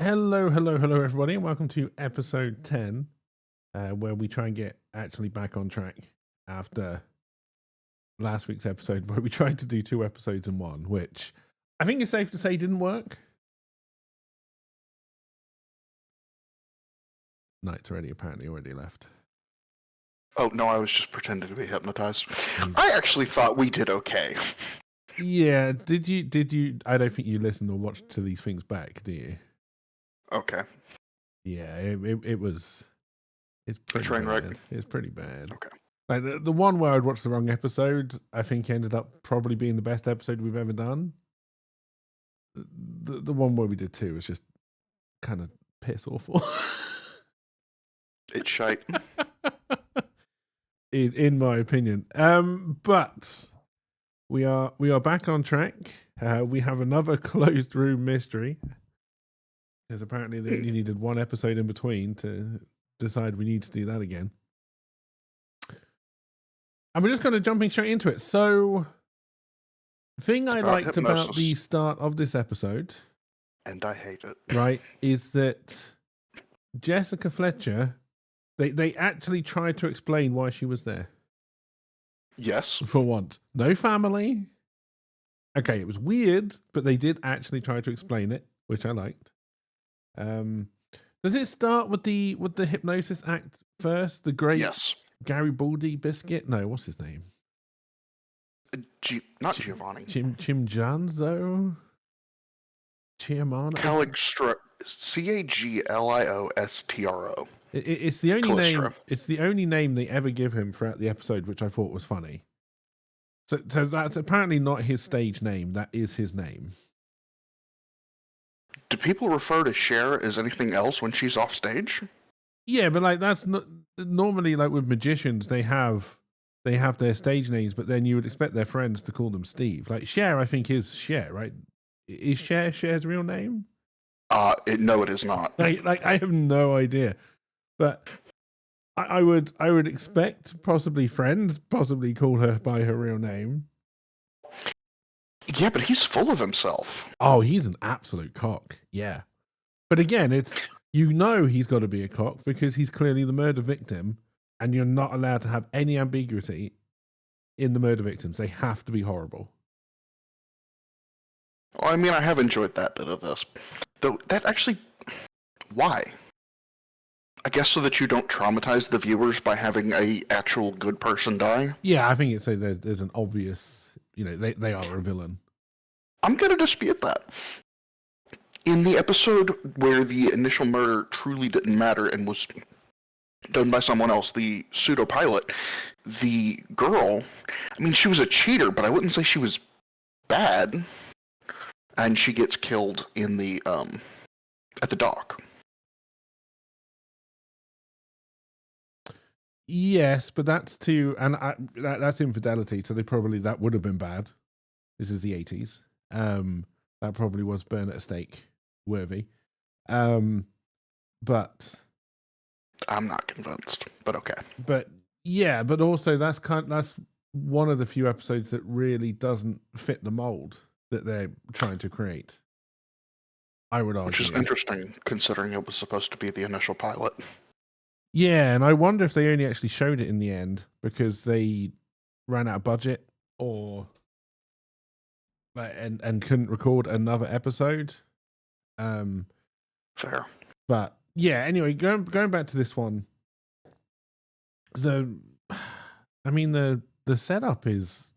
Hello, hello, hello, everybody, and welcome to episode 10, where we try and get actually back on track after last week's episode, where we tried to do 2 episodes in one, which I think is safe to say didn't work. Knight's apparently already left. Oh, no, I was just pretending to be hypnotized. I actually thought we did okay. Yeah, did you, I don't think you listened or watched to these things back, do you? Okay. Yeah, it's pretty Train wreck. bad. It's pretty bad. Okay. Like the one where I'd watched the wrong episode, I think ended up probably being the best episode we've ever done. The one where we did 2 was just kind of piss awful. It's shite. in my opinion. But we are back on track. We have another closed room mystery, because apparently they only needed 1 episode in between to decide we need to do that again. And we're just going to jumping straight into it. So, thing I liked about the start of this episode, and I hate it, right, is that Jessica Fletcher, they actually tried to explain why she was there. Yes. For once. No family. Okay, it was weird, but they did actually try to explain it, which I liked. Does it start with the hypnosis act first? The great Garibaldi biscuit? No, what's his name? Not Giovanni. Chimjanzo? Chiamano? Cagliostro. It's the only name. It's the only name they ever give him throughout the episode, which I thought was funny. So that's apparently not his stage name. That is his name. Do people refer to Cher as anything else when she's off stage? Yeah, but like that's not normally, like with magicians, they have their stage names, but then you would expect their friends to call them Steve. Like Cher, I think is Cher, right? Is Cher's real name? No, it is not. Like I have no idea, but I would expect possibly friends possibly call her by her real name. Yeah, but he's full of himself. Oh, he's an absolute cock. Yeah, but again, it's he's got to be a cock because he's clearly the murder victim, and you're not allowed to have any ambiguity in the murder victims. They have to be horrible. Well, I mean, I have enjoyed that bit of this. Though, that actually... Why? I guess so that you don't traumatize the viewers by having a actual good person die? Yeah, I think it's there's an obvious... they are a villain. I'm going to dispute that. In the episode where the initial murder truly didn't matter and was done by someone else, the pseudo-pilot, the girl, I mean, she was a cheater, but I wouldn't say she was bad. And she gets killed in the at the dock. Yes, but that's that's infidelity. So that would have been bad. This is the 80s. That probably was burn at a stake worthy. But I'm not convinced. But okay. But yeah, but also that's one of the few episodes that really doesn't fit the mold that they're trying to create, I would argue. Which is interesting, considering it was supposed to be the initial pilot. Yeah, and I wonder if they only actually showed it in the end because they ran out of budget and couldn't record another episode. Fair. But yeah, anyway, going back to this one, the setup is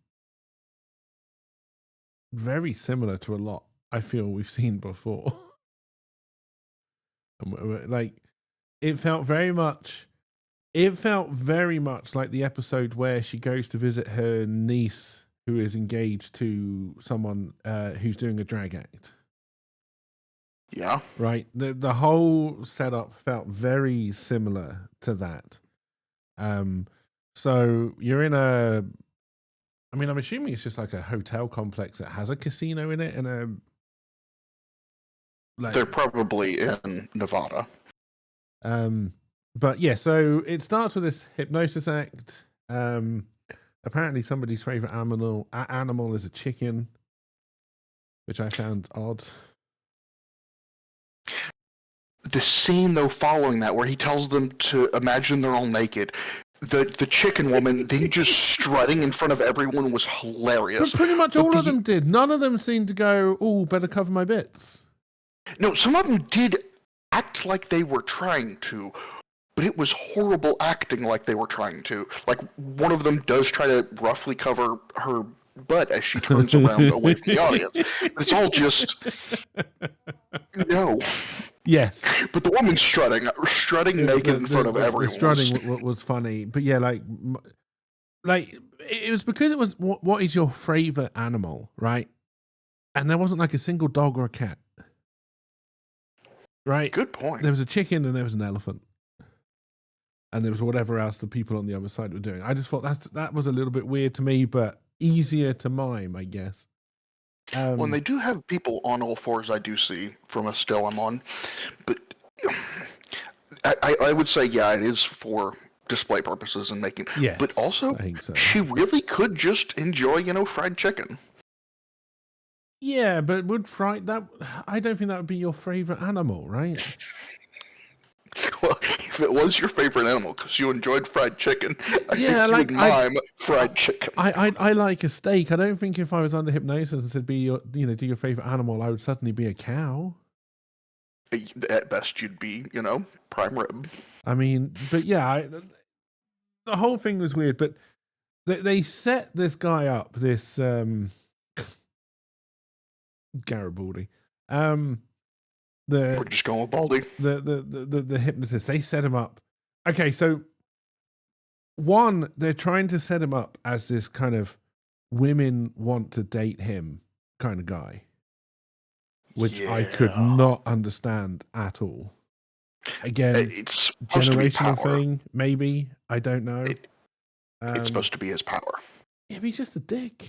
very similar to a lot I feel we've seen before. Like it felt very much like the episode where she goes to visit her niece who is engaged to someone who's doing a drag act. Yeah. Right. The whole setup felt very similar to that. So you're in I'm assuming it's just like a hotel complex that has a casino in it and they're probably in Nevada. But yeah, so it starts with this hypnosis act. Apparently somebody's favorite animal is a chicken, which I found odd. The scene though following that, where he tells them to imagine they're all naked, the chicken woman then just strutting in front of everyone was hilarious. But pretty much But all of them did. None of them seemed to go, "Oh, better cover my bits." No, some of them did act like they were trying to, but it was horrible acting like they were trying to. Like, one of them does try to roughly cover her butt as she turns around away from the audience. But it's all just, no. Yes. But the woman strutting naked in front of everyone. The strutting was funny. But yeah, like it was because it was, what is your favorite animal, right? And there wasn't like a single dog or a cat. Right? Good point. There was a chicken and there was an elephant. And there was whatever else the people on the other side were doing. I just thought that was a little bit weird to me, but easier to mime, I guess. When they do have people on all fours, I do see from a still I'm on. But I would say, yeah, it is for display purposes and making. Yes, but also, I think so. She really could just enjoy, fried chicken. Yeah, but I don't think that would be your favorite animal, right? Well, if it was your favorite animal because you enjoyed fried chicken, I think you would mime fried chicken. I like a steak. I don't think if I was under hypnosis and said do your favorite animal, I would suddenly be a cow. At best, you'd be, prime rib. I mean, but yeah, the whole thing was weird. But they set this guy up, this Garibaldi. We're just going with Baldy. The hypnotist. They set him up. Okay, so one, they're trying to set him up as this kind of women want to date him kind of guy, which I could not understand at all. Again, it's generational thing, maybe. I don't know. It's supposed to be his power. Yeah, but he's just a dick.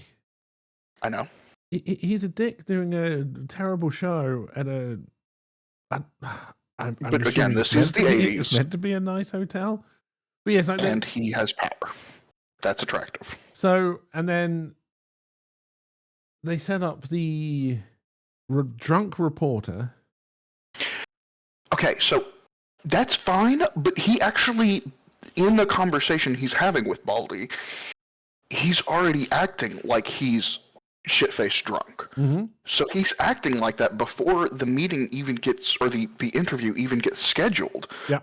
I know. He's a dick doing a terrible show at a. But again, this is the 80s. It's meant to be a nice hotel. But yes, and he has power. That's attractive. So, and then they set up the drunk reporter. Okay, so that's fine, but he actually, in the conversation he's having with Baldy, he's already acting like he's shit-faced drunk. Mm-hmm. So he's acting like that before the meeting even gets, or the interview even gets scheduled. Yeah.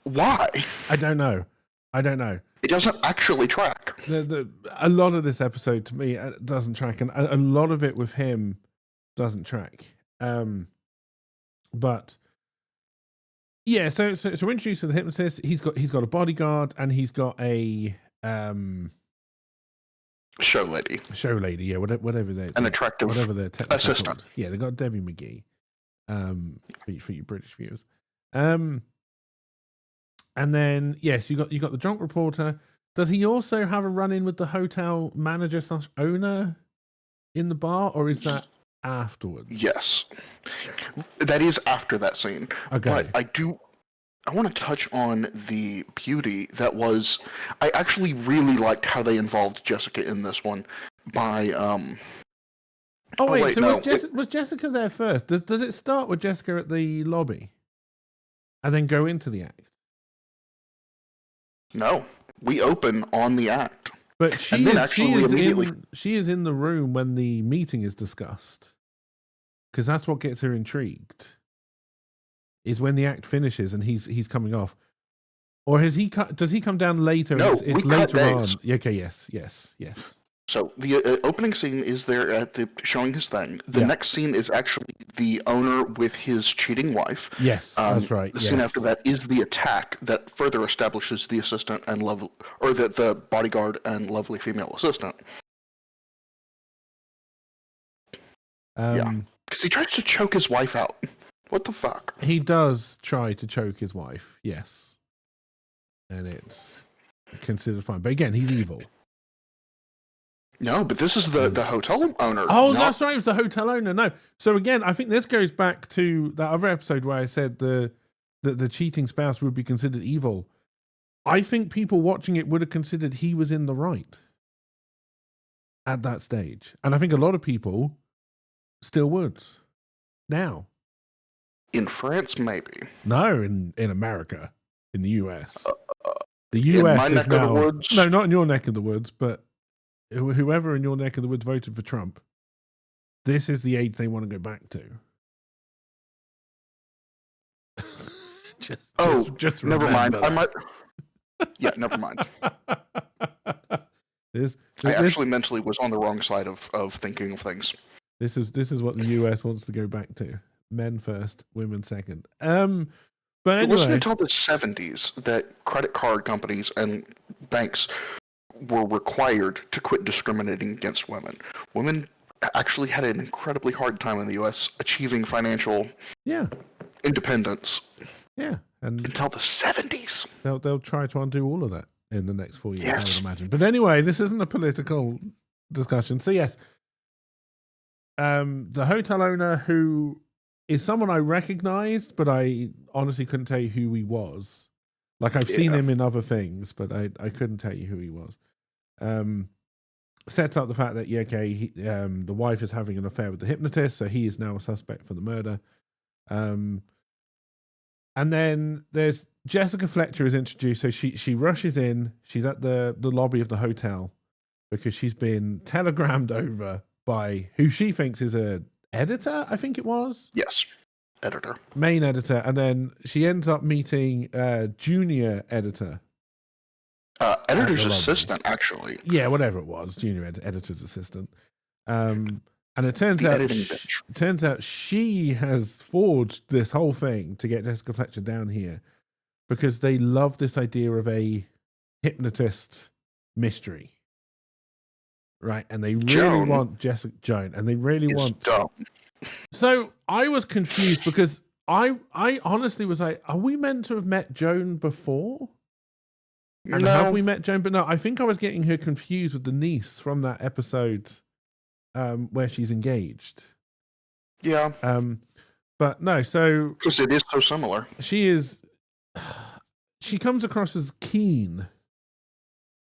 Why? I don't know. It doesn't actually track. A lot of this episode to me doesn't track, and a lot of it with him doesn't track. But yeah, so introduced to the hypnotist, he's got a bodyguard and he's got a show lady, yeah, whatever they're an attractive whatever their technical assistant. Called. Yeah, they got Debbie McGee. For you British viewers. And then yes, you got the drunk reporter. Does he also have a run-in with the hotel manager / owner in the bar, or is that afterwards? Yes, that is after that scene. Okay, but I want to touch on the beauty that was. I actually really liked how they involved Jessica in this one by. Was Jessica there first? Does it start with Jessica at the lobby, and then go into the act? No, we open on the act. But she is in the room when the meeting is discussed, because that's what gets her intrigued. Is when the act finishes and he's coming off, or does he come down later? No, it's later on. Okay, yes. So the opening scene is there at showing his thing. The next scene is actually the owner with his cheating wife. Yes, that's right. The scene after that is the attack that further establishes the assistant and the bodyguard and lovely female assistant. Because he tries to choke his wife out. What the fuck? He does try to choke his wife. Yes, and it's considered fine. But again, he's evil. No, but this is the hotel owner. Oh, that's right. It was the hotel owner. No. So again, I think this goes back to that other episode where I said the cheating spouse would be considered evil. I think people watching it would have considered he was in the right at that stage. And I think a lot of people still would now. In France, maybe. No, in America, in the US. The In my US is neck of the now woods? no, not in your neck of the woods, but whoever in your neck of the woods voted for Trump. This is the age they want to go back to. just never mind. remember I might. Yeah, never mind. I actually mentally was on the wrong side of thinking of things. This is what the US wants to go back to: men first, women second. But anyway, it wasn't until the 70s that credit card companies and banks were required to quit discriminating against women. Women actually had an incredibly hard time in the U.S. achieving financial independence. Yeah, and until the 70s. They'll try to undo all of that in the next 4 years, yes. I would imagine. But anyway, this isn't a political discussion. So yes, the hotel owner, who is someone I recognized, but I honestly couldn't tell you who he was. Like, I've seen him in other things, but I couldn't tell you who he was. Sets up the fact that the wife is having an affair with the hypnotist, so he is now a suspect for the murder. And then there's Jessica Fletcher is introduced. So she rushes in. She's at the lobby of the hotel because she's been telegrammed over by who she thinks is a editor, I think it was. Yes, editor. Main editor. And then she ends up meeting junior editor. Editor's assistant, actually. Yeah, whatever it was. Junior editor's assistant. And it turns out she has forged this whole thing to get Jessica Fletcher down here because they love this idea of a hypnotist mystery. Right, and they really want Jessica Joan, and they really want. Dumb. So I was confused because I honestly was like, are we meant to have met Joan before? And have we met Joan? But no, I think I was getting her confused with the niece from that episode where she's engaged. Yeah. But no, so because it is so similar. She comes across as keen,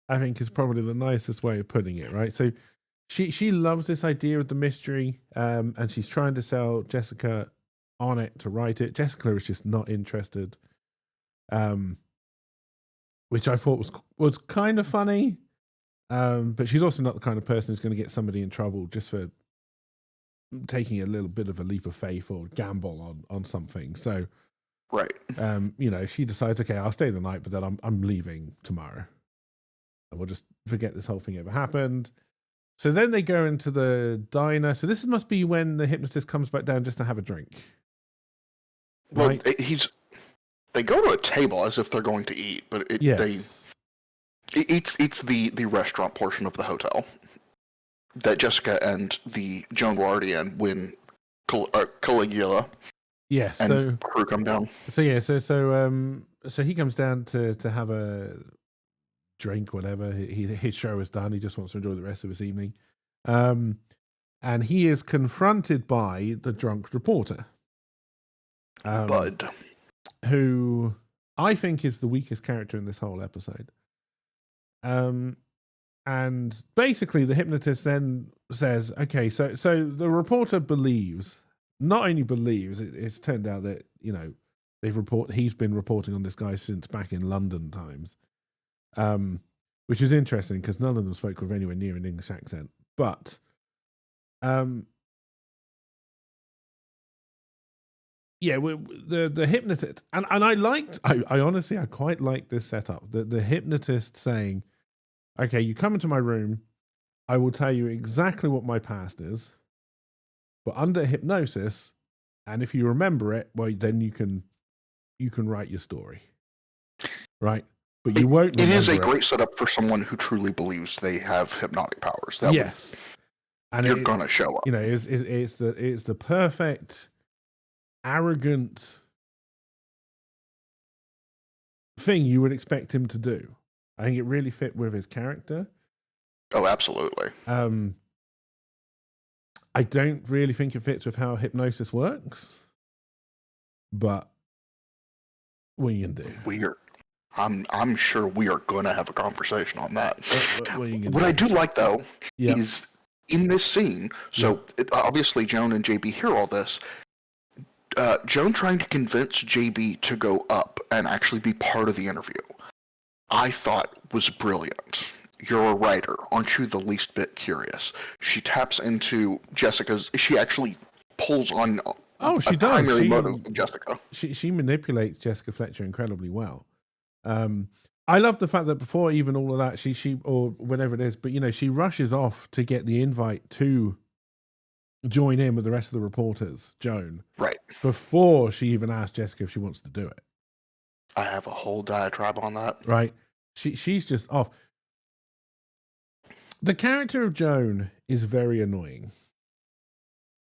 I think is probably the nicest way of putting it, right? So she loves this idea of the mystery, and she's trying to sell Jessica on it to write it. Jessica is just not interested, which I thought was kind of funny, but she's also not the kind of person who's going to get somebody in trouble just for taking a little bit of a leap of faith or gamble on something. So, right, she decides, okay, I'll stay the night, but then I'm leaving tomorrow. And we'll just forget this whole thing ever happened. So then they go into the diner. So this must be when the hypnotist comes back down just to have a drink. Right? Well, they go to a table as if they're going to eat, but it's the restaurant portion of the hotel that Jessica and the Joan were already in when Caligula and crew come down. So he comes down to have a drink, whatever. His show is done. He just wants to enjoy the rest of his evening. And he is confronted by the drunk reporter. Bud. Who I think is the weakest character in this whole episode. And basically the hypnotist then says, okay, so the reporter not only believes, it's turned out that, he's been reporting on this guy since back in London times. Which is interesting because none of them spoke with anywhere near an English accent. But the hypnotist, and I honestly quite liked this setup. The hypnotist saying, okay, you come into my room, I will tell you exactly what my past is, but under hypnosis, and if you remember it, well, then you can write your story, right? But you won't. It is a great setup for someone who truly believes they have hypnotic powers. And you're gonna show up. It's the perfect arrogant thing you would expect him to do. I think it really fit with his character. Oh, absolutely. I don't really think it fits with how hypnosis works, but what are you gonna do? I'm sure we are going to have a conversation on that. What I do like, though, is in this scene, so obviously Joan and JB hear all this. Joan trying to convince JB to go up and actually be part of the interview, I thought was brilliant. You're a writer. Aren't you the least bit curious? She taps into Jessica's. She actually pulls on she a does. primary motive of Jessica. She manipulates Jessica Fletcher incredibly well. I love the fact that before even all of that, she or whatever it is, but she rushes off to get the invite to join in with the rest of the reporters, Joan. Right. Before she even asks Jessica if she wants to do it. I have a whole diatribe on that. Right. She's just off. The character of Joan is very annoying.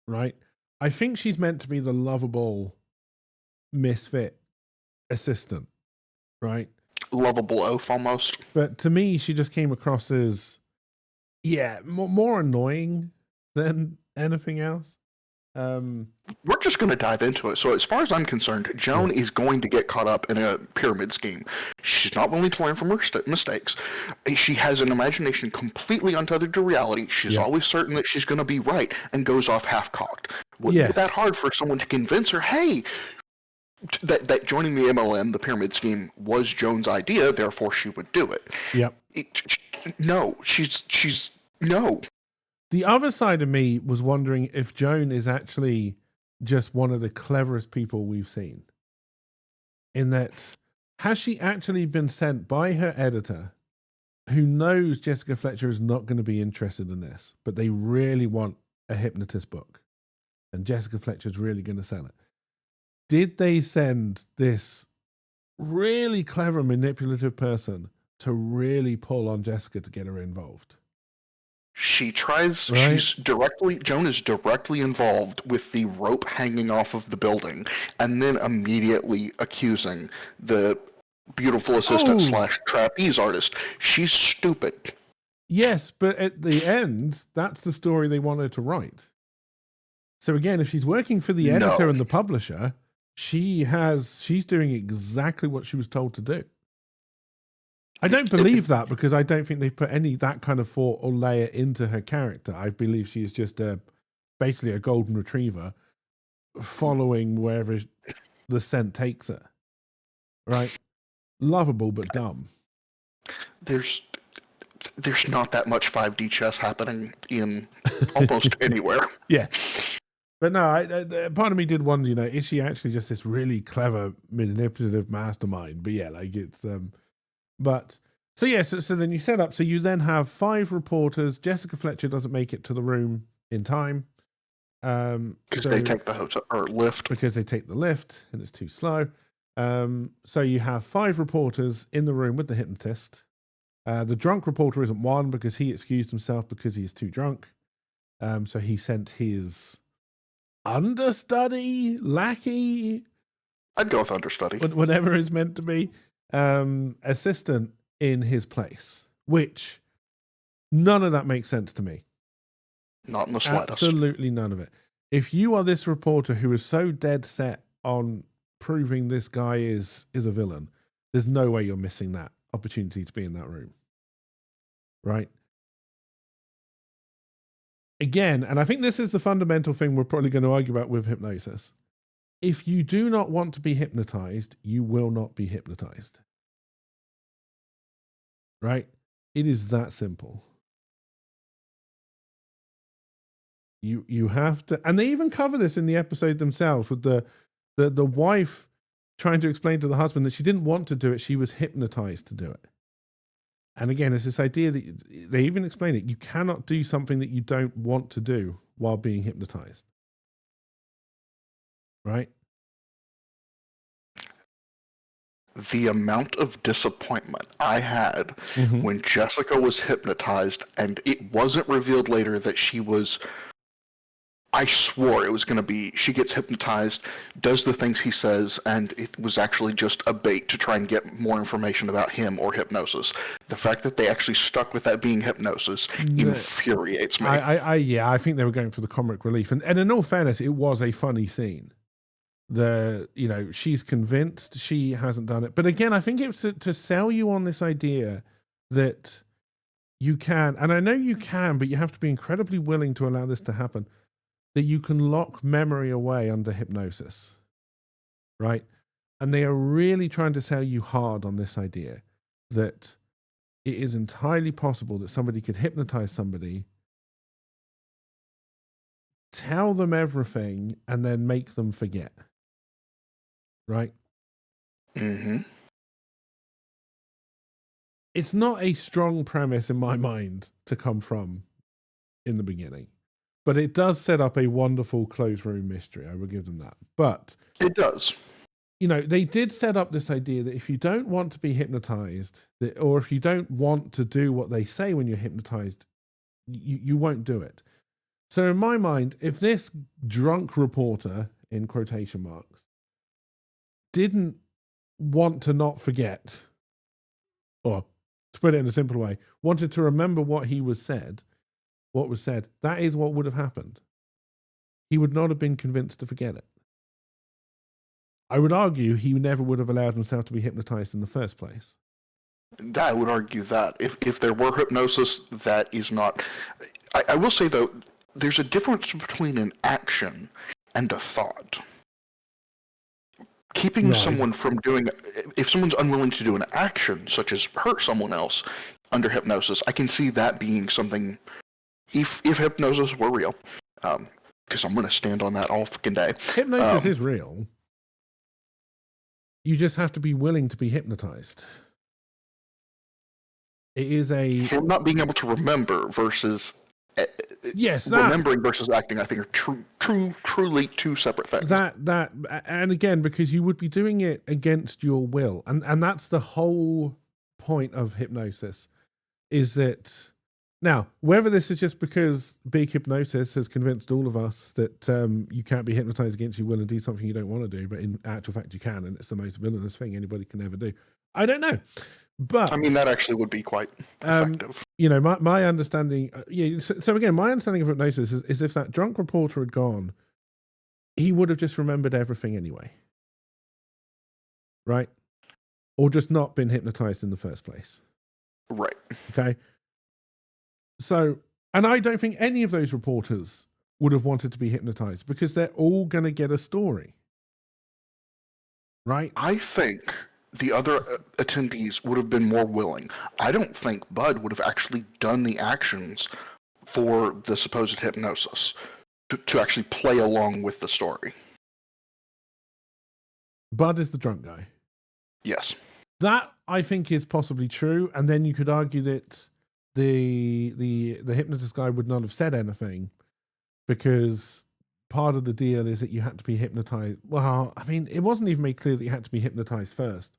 Right? I think she's meant to be the lovable misfit assistant. Right? Lovable oaf almost. But to me, she just came across as, more annoying than anything else. We're just going to dive into it. So as far as I'm concerned, Joan is going to get caught up in a pyramid scheme. She's not willing to learn from her mistakes. She has an imagination completely untethered to reality. She's always certain that she's going to be right and goes off half-cocked. Wouldn't be that hard for someone to convince her, hey, that joining the MLM, the pyramid scheme, was Joan's idea, therefore she would do it. Yep. No. The other side of me was wondering if Joan is actually just one of the cleverest people we've seen. In that, has she actually been sent by her editor, who knows Jessica Fletcher is not going to be interested in this, but they really want a hypnotist book, and Jessica Fletcher's really going to sell it? Did they send this really clever, manipulative person to really pull on Jessica to get her involved? She tries, right? Joan is directly involved with the rope hanging off of the building, and then immediately accusing the beautiful assistant / trapeze artist. She's stupid. Yes, but at the end, that's the story they wanted to write. So again, if she's working for the editor and the publisher, she's doing exactly what she was told to do. I don't believe that, because I don't think they've put any that kind of thought or layer into her character. I believe she is just basically a golden retriever following wherever the scent takes her. Right? Lovable but dumb. There's not that much 5D chess happening in almost anywhere. Yeah. But no, part of me did wonder, is she actually just this really clever, manipulative mastermind? But it's... But so then you set up. So you then have 5 reporters. Jessica Fletcher doesn't make it to the room in time because they take the hotel or lift. Because they take the lift and it's too slow. So you have 5 reporters in the room with the hypnotist. The drunk reporter isn't one because he excused himself because he's too drunk. So he sent his understudy, lackey. I'd go with understudy. Whatever is meant to be. Assistant in his place, which none of that makes sense to me. Not in the slightest. Absolutely none of it. If you are this reporter who is so dead set on proving this guy is a villain, there's no way you're missing that opportunity to be in that room. Right? Again, and I think this is the fundamental thing we're probably going to argue about with hypnosis. If you do not want to be hypnotized, you will not be hypnotized. Right? It is that simple. You have to, and they even cover this in the episode themselves with the wife trying to explain to the husband that she didn't want to do it, she was hypnotized to do it. And again, it's this idea that they even explain it. You cannot do something that you don't want to do while being hypnotized. Right? The amount of disappointment I had when Jessica was hypnotized and it wasn't revealed later that she was... I swore it was going to be, she gets hypnotized, does the things he says, and it was actually just a bait to try and get more information about him or hypnosis. The fact that they actually stuck with that being hypnosis infuriates me. I think they were going for the comic relief. And in all fairness, it was a funny scene. She's convinced she hasn't done it. But again, I think it's to sell you on this idea that you can, and I know you can, but you have to be incredibly willing to allow this to happen. that you can lock memory away under hypnosis, right? And they are really trying to sell you hard on this idea that it is entirely possible that somebody could hypnotize somebody, tell them everything, and then make them forget, right? Mm-hmm. It's not a strong premise in my mind to come from in the beginning, but it does set up a wonderful closed room mystery. I will give them that. But it does. You know, they did set up this idea that if you don't want to be hypnotized, or if you don't want to do what they say when you're hypnotized, you won't do it. So in my mind, if this drunk reporter, in quotation marks, didn't want to not forget, or to put it in a simple way, wanted to remember what was said, that is what would have happened. He would not have been convinced to forget it. I would argue he never would have allowed himself to be hypnotized in the first place. I would argue that if there were hypnosis, that is not. I will say though, there's a difference between an action and a thought. Keeping someone from doing, if someone's unwilling to do an action, such as hurt someone else under hypnosis, I can see that being something, if hypnosis were real, because I'm going to stand on that all fucking day. Hypnosis is real. You just have to be willing to be hypnotized. It is him not being able to remember versus remembering versus acting, I think, are truly two separate things. And again, because you would be doing it against your will, and that's the whole point of hypnosis, is that now whether this is just because big hypnosis has convinced all of us that you can't be hypnotized against your will and do something you don't want to do, but in actual fact you can, and it's the most villainous thing anybody can ever do. I don't know. But I mean, that actually would be quite effective. You know, my understanding, so again, my understanding of hypnosis is if that drunk reporter had gone, he would have just remembered everything anyway. Right? Or just not been hypnotized in the first place. Right. Okay? So, and I don't think any of those reporters would have wanted to be hypnotized because they're all going to get a story. Right? I think the other attendees would have been more willing. I don't think Bud would have actually done the actions for the supposed hypnosis to actually play along with the story. Bud is the drunk guy. Yes. That, I think, is possibly true. And then you could argue that the hypnotist guy would not have said anything because part of the deal is that you had to be hypnotized. Well, I mean, it wasn't even made clear that you had to be hypnotized first.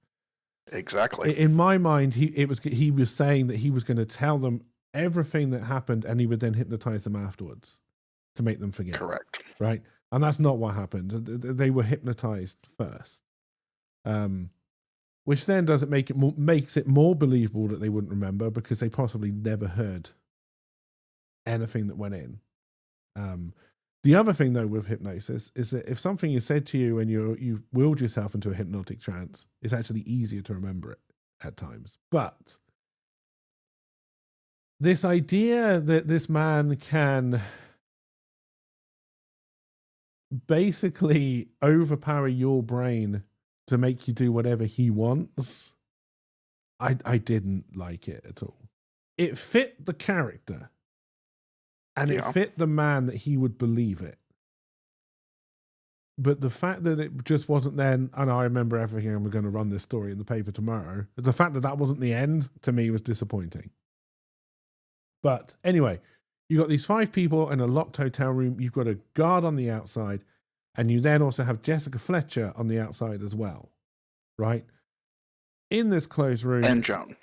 Exactly. In my mind, he was saying that he was going to tell them everything that happened and he would then hypnotize them afterwards to make them forget. Correct. Right? And that's not what happened. They were hypnotized first. Which then makes it more believable that they wouldn't remember because they possibly never heard anything that went in. The other thing, though, with hypnosis is that if something is said to you and you've willed yourself into a hypnotic trance, it's actually easier to remember it at times. But this idea that this man can basically overpower your brain to make you do whatever he wants, I didn't like it at all. It fit the character. And it fit the man that he would believe it. But the fact that it just wasn't then, and I remember everything, and we're going to run this story in the paper tomorrow, the fact that wasn't the end, to me, was disappointing. But anyway, you've got these 5 people in a locked hotel room. You've got a guard on the outside. And you then also have Jessica Fletcher on the outside as well. Right? In this closed room. And Joan.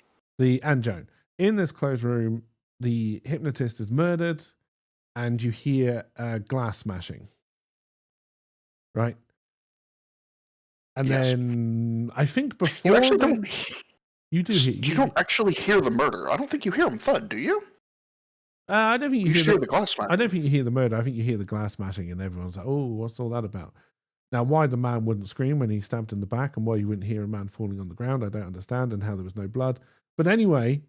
In this closed room, the hypnotist is murdered. And you hear glass smashing, right? And then I think before you then, you do hear. You don't actually hear the murder. I don't think you hear him thud, do you? I don't think you hear the glass smashing. I don't think you hear the murder. I think you hear the glass smashing, and everyone's like, "Oh, what's all that about?" Now, why the man wouldn't scream when he's stabbed in the back, and why you wouldn't hear a man falling on the ground, I don't understand, and how there was no blood. But anyway,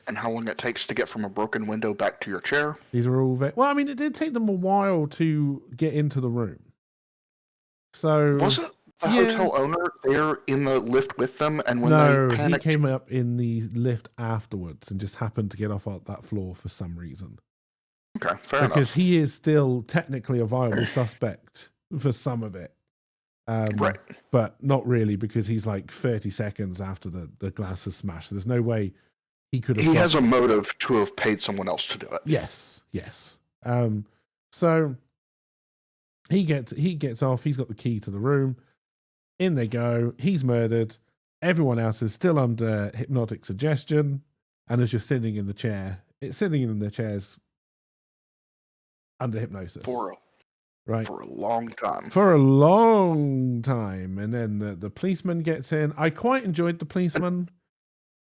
And how long it takes to get from a broken window back to your chair. These are all well, I mean, it did take them a while to get into the room. So Wasn't the yeah. hotel owner there in the lift with them? And when No, they panicked, he came up in the lift afterwards and just happened to get off that floor for some reason. Okay, fair because enough. he is still technically a viable suspect for some of it. Right. But not really, because he's like 30 seconds after the glass has smashed. There's no way he could have. He has a motive to have paid someone else to do it. Yes. So he gets off. He's got the key to the room. In they go. He's murdered. Everyone else is still under hypnotic suggestion and is just sitting in the chair. It's sitting in the chairs under hypnosis. For a long time. For a long time. And then the policeman gets in. I quite enjoyed the policeman.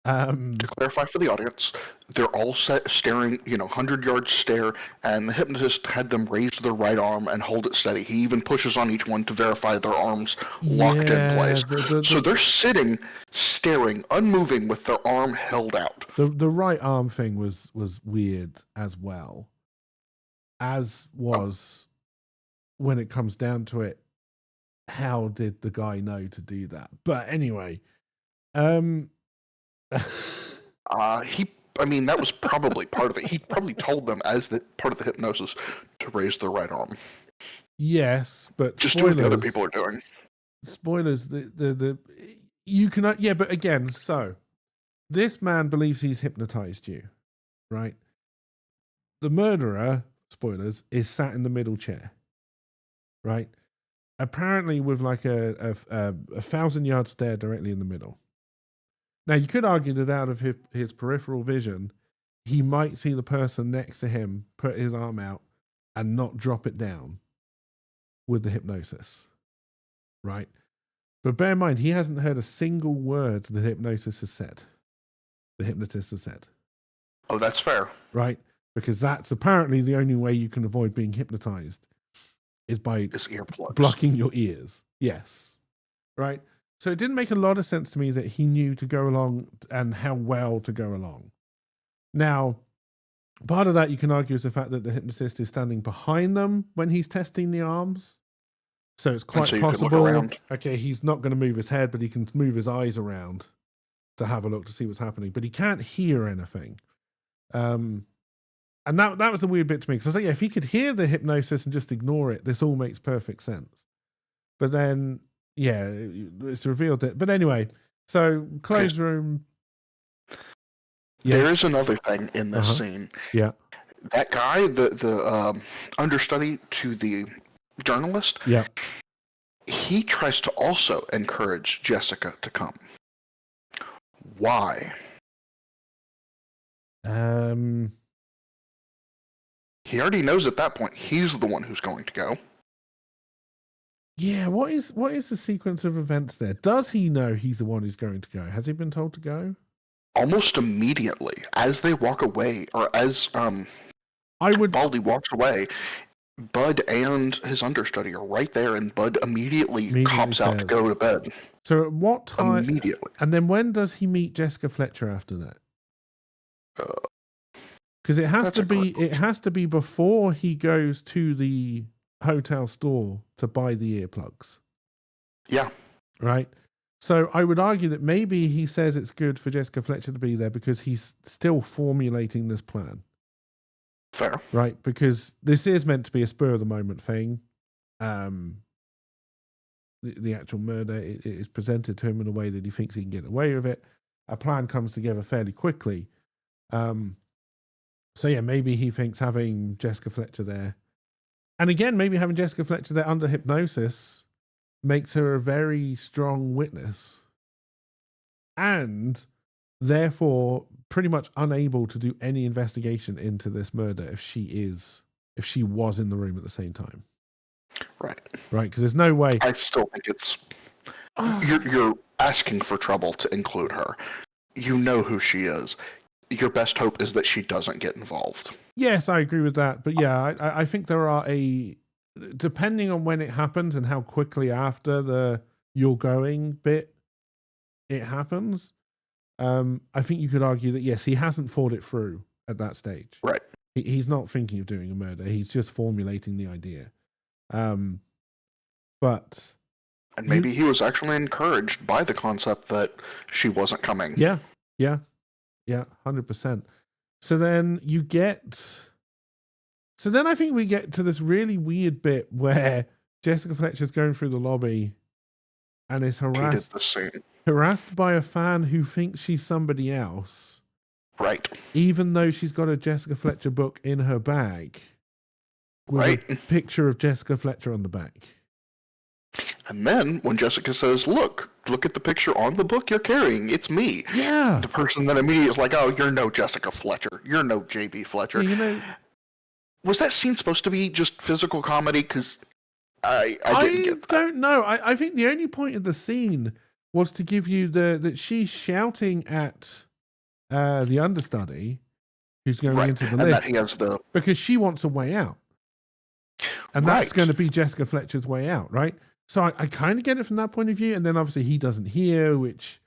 To clarify for the audience, they're all staring, 100-yard stare, and the hypnotist had them raise their right arm and hold it steady. He even pushes on each one to verify their arms locked in place. So they're sitting, staring, unmoving with their arm held out. The right arm thing was weird as well. As was, when it comes down to it, how did the guy know to do that? But anyway, that was probably part of it. He probably told them as part of the hypnosis to raise their right arm. Yes, but just spoilers, do what the other people are doing. Spoilers. You cannot. Yeah, but again, so this man believes he's hypnotized you, right? The murderer, spoilers, is sat in the middle chair, right? Apparently, with like a 1,000-yard stare directly in the middle. Now, you could argue that out of his peripheral vision, he might see the person next to him put his arm out and not drop it down with the hypnosis, right? But bear in mind, he hasn't heard a single word the hypnotist has said. The hypnotist has said. Oh, that's fair. Right? Because that's apparently the only way you can avoid being hypnotized is by earplugs. Blocking your ears. Yes. Right? So it didn't make a lot of sense to me that he knew to go along and how well to go along. Now, part of that you can argue is the fact that the hypnotist is standing behind them when he's testing the arms. So it's quite possible. Okay, he's not going to move his head, but he can move his eyes around to have a look to see what's happening. But he can't hear anything. And that was the weird bit to me. Because I was like, yeah, if he could hear the hypnosis and just ignore it, this all makes perfect sense. But then, yeah, it's revealed that. But anyway, so closed room. Yeah. There is another thing in this scene. Yeah. That guy, the understudy to the journalist. Yeah. He tries to also encourage Jessica to come. Why? He already knows at that point he's the one who's going to go. Yeah, what is the sequence of events there? Does he know he's the one who's going to go? Has he been told to go? Almost immediately, as they walk away, or as Baldy walks away, Bud and his understudy are right there, and Bud immediately cops out to go to bed. So at what time? Immediately. And then when does he meet Jessica Fletcher after that? Because it has to be before he goes to the hotel store to buy the earplugs. Yeah. Right? So I would argue that maybe he says it's good for Jessica Fletcher to be there because he's still formulating this plan. Fair. Right? Because this is meant to be a spur of the moment thing. The actual murder it is presented to him in a way that he thinks he can get away with it. A plan comes together fairly quickly. So yeah, maybe he thinks having Jessica Fletcher there, and again, maybe having Jessica Fletcher there under hypnosis makes her a very strong witness, and therefore pretty much unable to do any investigation into this murder if she was in the room at the same time. Right. Because there's no way. I still think it's you're asking for trouble to include her. You know who she is. Your best hope is that she doesn't get involved. Yes, I agree with that. But yeah, I think there are depending on when it happens and how quickly after the you're going bit it happens, I think you could argue that, yes, he hasn't thought it through at that stage. Right. He's not thinking of doing a murder. He's just formulating the idea. But... And maybe he was actually encouraged by the concept that she wasn't coming. Yeah, 100%. So then I think we get to this really weird bit where Jessica Fletcher's going through the lobby and is harassed by a fan who thinks she's somebody else. Right. Even though she's got a Jessica Fletcher book in her bag with a picture of Jessica Fletcher on the back. And then when Jessica says, look at the picture on the book you're carrying. It's me. Yeah. The person then immediately is like, oh, you're no Jessica Fletcher. You're no J.B. Fletcher. Yeah, was that scene supposed to be just physical comedy? Because I didn't get that. I don't know. I think the only point of the scene was to give you that she's shouting at the understudy who's going into the lift that he has because she wants a way out. And that's going to be Jessica Fletcher's way out, right? So I kind of get it from that point of view. And then obviously he doesn't hear, which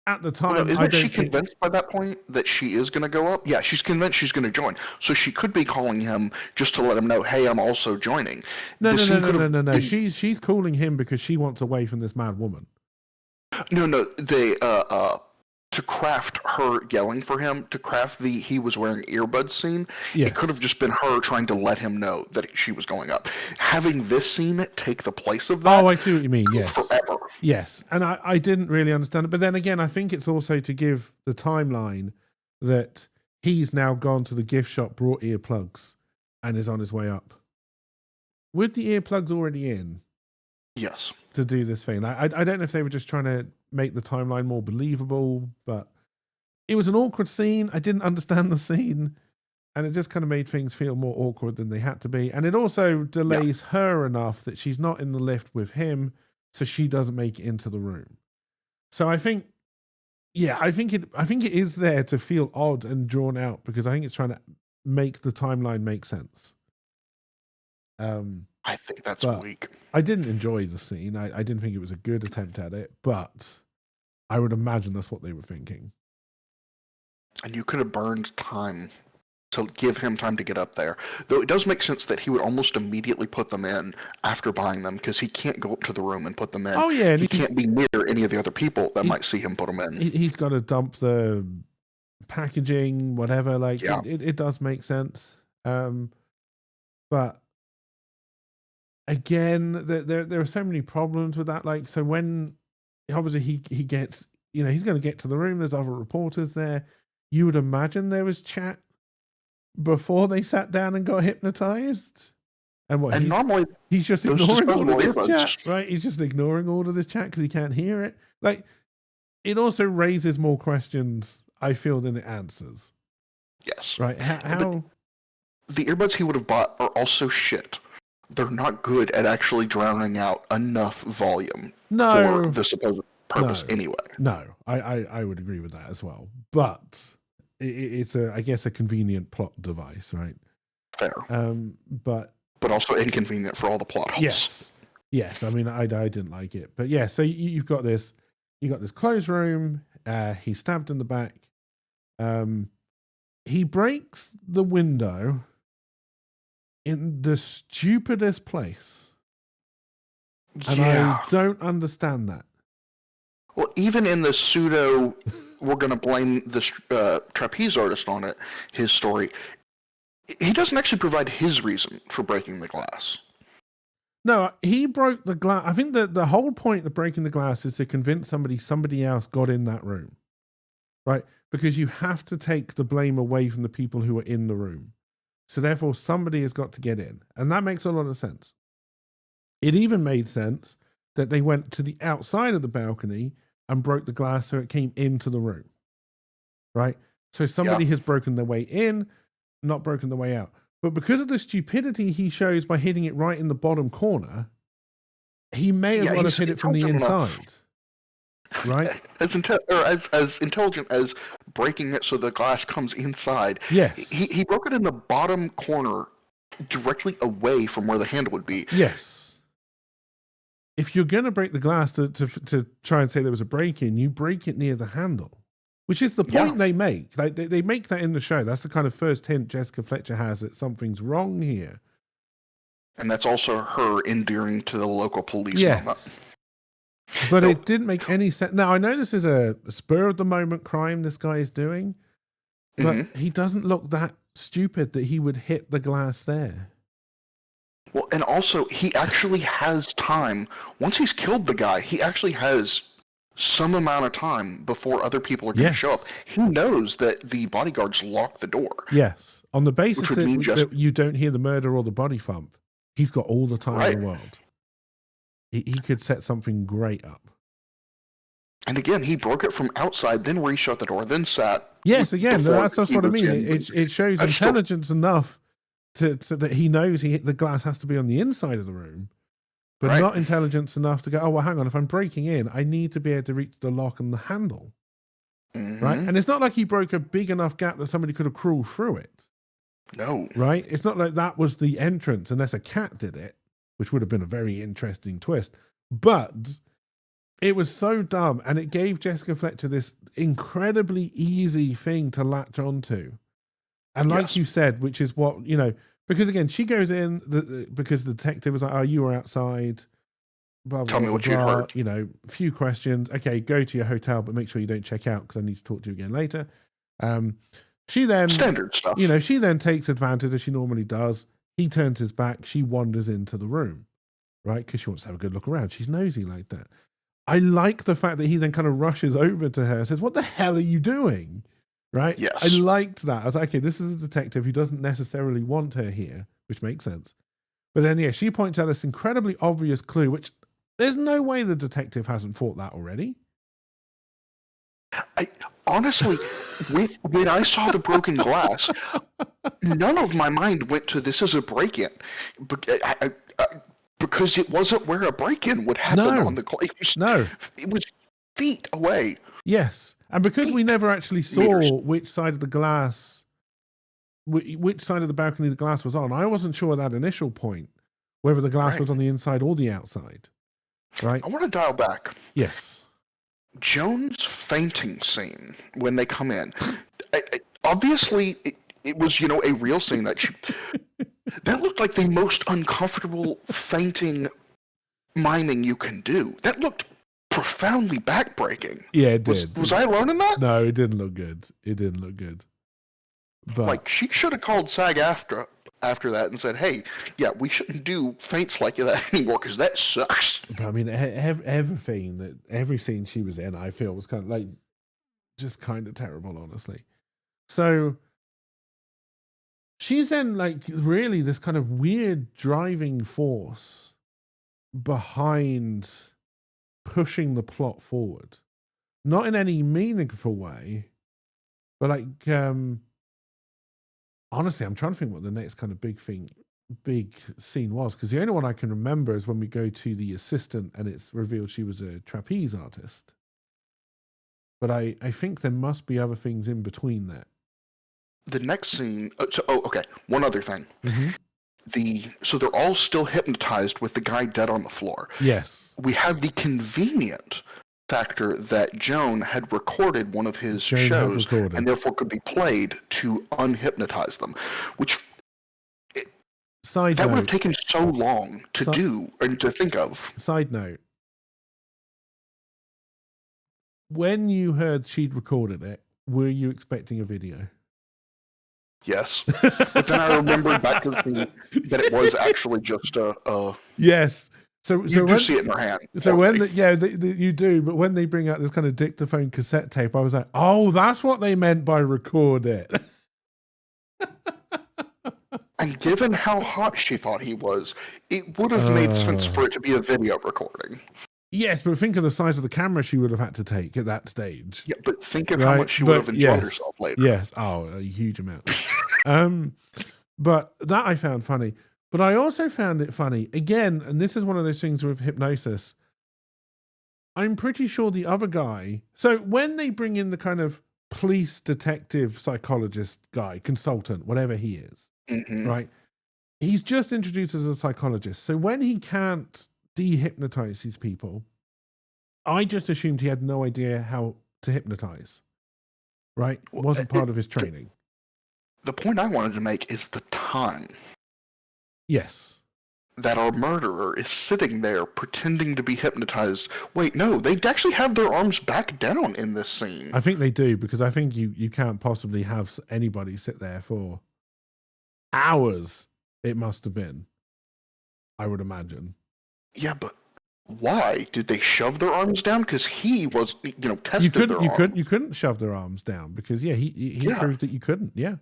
at the time, isn't she convinced by that point that she is going to go up? Yeah, she's convinced she's going to join. So she could be calling him just to let him know, hey, I'm also joining. No. She's calling him because she wants away from this mad woman. No, they to craft her yelling for him, to craft he was wearing earbuds scene, it could have just been her trying to let him know that she was going up. Having this scene take the place of that. Oh, I see what you mean. Yes. Forever. Yes. And I didn't really understand it. But then again, I think it's also to give the timeline that he's now gone to the gift shop, brought earplugs, and is on his way up. With the earplugs already in. Yes. To do this thing. I don't know if they were just trying to make the timeline more believable, but it was an awkward scene. I didn't understand the scene, and it just kind of made things feel more awkward than they had to be. And it also delays her enough that she's not in the lift with him, so she doesn't make it into the room. So I think it is there to feel odd and drawn out because I think it's trying to make the timeline make sense. I think that's weak. I didn't enjoy the scene. I didn't think it was a good attempt at it, but I would imagine that's what they were thinking. And you could have burned time to give him time to get up there. Though it does make sense that he would almost immediately put them in after buying them because he can't go up to the room and put them in. Oh, yeah. And he can't be near any of the other people that might see him put them in. He's got to dump the packaging, whatever. Like, it does make sense. But again, there are so many problems with that. Like, so when obviously he gets, he's going to get to the room. There's other reporters there. You would imagine there was chat before they sat down and got hypnotized. And normally he's just ignoring all of this chat, right? He's just ignoring all of this chat because he can't hear it. Like, it also raises more questions, I feel, than it answers. Yes. Right. How the earbuds he would have bought are also shit. They're not good at actually drowning out enough volume for the supposed purpose anyway. No, I would agree with that as well. But it's I guess a convenient plot device, right? Fair. But also inconvenient for all the plot holes. Yes. I mean, I didn't like it, but yeah. So you've got this closed room. He's stabbed in the back. He breaks the window in the stupidest place. And I don't understand that. Well, even in the pseudo, we're going to blame the trapeze artist on it, his story, he doesn't actually provide his reason for breaking the glass. No, he broke the glass. I think that the whole point of breaking the glass is to convince somebody else got in that room, right? Because you have to take the blame away from the people who are in the room. So therefore, somebody has got to get in. And that makes a lot of sense. It even made sense that they went to the outside of the balcony and broke the glass so it came into the room, right? So somebody has broken their way in, not broken the way out. But because of the stupidity he shows by hitting it right in the bottom corner, he may as well have hit it from the inside. Right? As intelligent as breaking it so the glass comes inside. Yes. He broke it in the bottom corner directly away from where the handle would be. Yes. If you're going to break the glass to try and say there was a break-in, you break it near the handle. which is the Yeah. point they make. Like they make that in the show. That's the kind of first hint Jessica Fletcher has that something's wrong here. And that's also her endearing to the local police moment. Yes. But No. it didn't make any sense. Now, I know this is a spur of the moment crime this guy is doing, but he doesn't look that stupid that he would hit the glass there. Well, and also, he actually has time. Once he's killed the guy, he actually has some amount of time before other people are going to show up. He knows that the bodyguards locked the door. Yes. On the basis Which would mean that you don't hear the murder or the body thump, he's got all the time in the world. He could set something great up. And again, he broke it from outside, then reshut the door, then sat. Yes, again, that's what I mean. in. It shows intelligence enough so that he knows the glass has to be on the inside of the room, but not intelligence enough to go, oh, well, hang on, if I'm breaking in, I need to be able to reach the lock and the handle. Right? And it's not like he broke a big enough gap that somebody could have crawled through it. No. Right? It's not like that was the entrance, unless a cat did it, which would have been a very interesting twist. But it was so dumb, and it gave Jessica Fletcher this incredibly easy thing to latch onto. And like you said, which is what, because again, she goes in because the detective was like, oh, you were outside, blah, blah, Tell me blah, what blah, you heard. a few questions. Okay, go to your hotel, but make sure you don't check out because I need to talk to you again later. She then, standard stuff. She then takes advantage as she normally does. He turns his back. She wanders into the room, right? Because she wants to have a good look around. She's nosy like that. I like the fact that he then kind of rushes over to her and says, what the hell are you doing? Right? Yes. I liked that. I was like, okay, this is a detective who doesn't necessarily want her here, which makes sense. But then, she points out this incredibly obvious clue, which there's no way the detective hasn't thought that already. Honestly, when I saw the broken glass, none of my mind went to this as a break-in. Because it wasn't where a break-in would happen on the glass. It was feet away. Yes. And because we never actually saw which side of the glass, which side of the balcony the glass was on, I wasn't sure at that initial point whether the glass was on the inside or the outside. Right? I want to dial back. Yes. Joan's fainting scene when they come in. Obviously, it was, a real scene that that looked like the most uncomfortable fainting miming you can do. That looked profoundly backbreaking. Yeah, it did. Was I alone in that? No, it didn't look good. It didn't look good. But she should have called SAG after that and said, hey, yeah, we shouldn't do feints like that anymore because that sucks. I mean, every scene she was in, I feel was kind of just kind of terrible, honestly. So she's then really this kind of weird driving force behind pushing the plot forward. Not in any meaningful way, but honestly, I'm trying to think what the next kind of big scene was, because the only one I can remember is when we go to the assistant and it's revealed she was a trapeze artist. But I think there must be other things in between that. The next scene. Okay. One other thing. Mm-hmm. So they're all still hypnotized with the guy dead on the floor. Yes. We have the convenient factor that Joan had recorded one of his shows and therefore could be played to unhypnotize them, which that would have taken so long to do and to think of. Side note. When you heard she'd recorded it, were you expecting a video? Yes. But then I remembered back to the scene that it was actually just a yes. So you when, see it in her hand. So when you do, but when they bring out this kind of dictaphone cassette tape, I was like, oh, that's what they meant by record it. And given how hot she thought he was, it would have made sense for it to be a video recording. Yes, but think of the size of the camera she would have had to take at that stage. Yeah, but think of how much she would have enjoyed herself later. Yes, a huge amount. But that I found funny. But I also found it funny, again, and this is one of those things with hypnosis, I'm pretty sure the other guy, so when they bring in the kind of police detective psychologist guy, consultant, whatever he is, right? He's just introduced as a psychologist. So when he can't dehypnotize these people, I just assumed he had no idea how to hypnotize. right? Wasn't part of his training. The point I wanted to make is the time Yes. that our murderer is sitting there pretending to be hypnotized. Wait, no, they actually have their arms back down in this scene. I think they do, because I think you can't possibly have anybody sit there for hours. It must have been, I would imagine. Yeah, but why did they shove their arms down? Because he was, tested their arms. You couldn't shove their arms down because he proved that you couldn't. Yeah.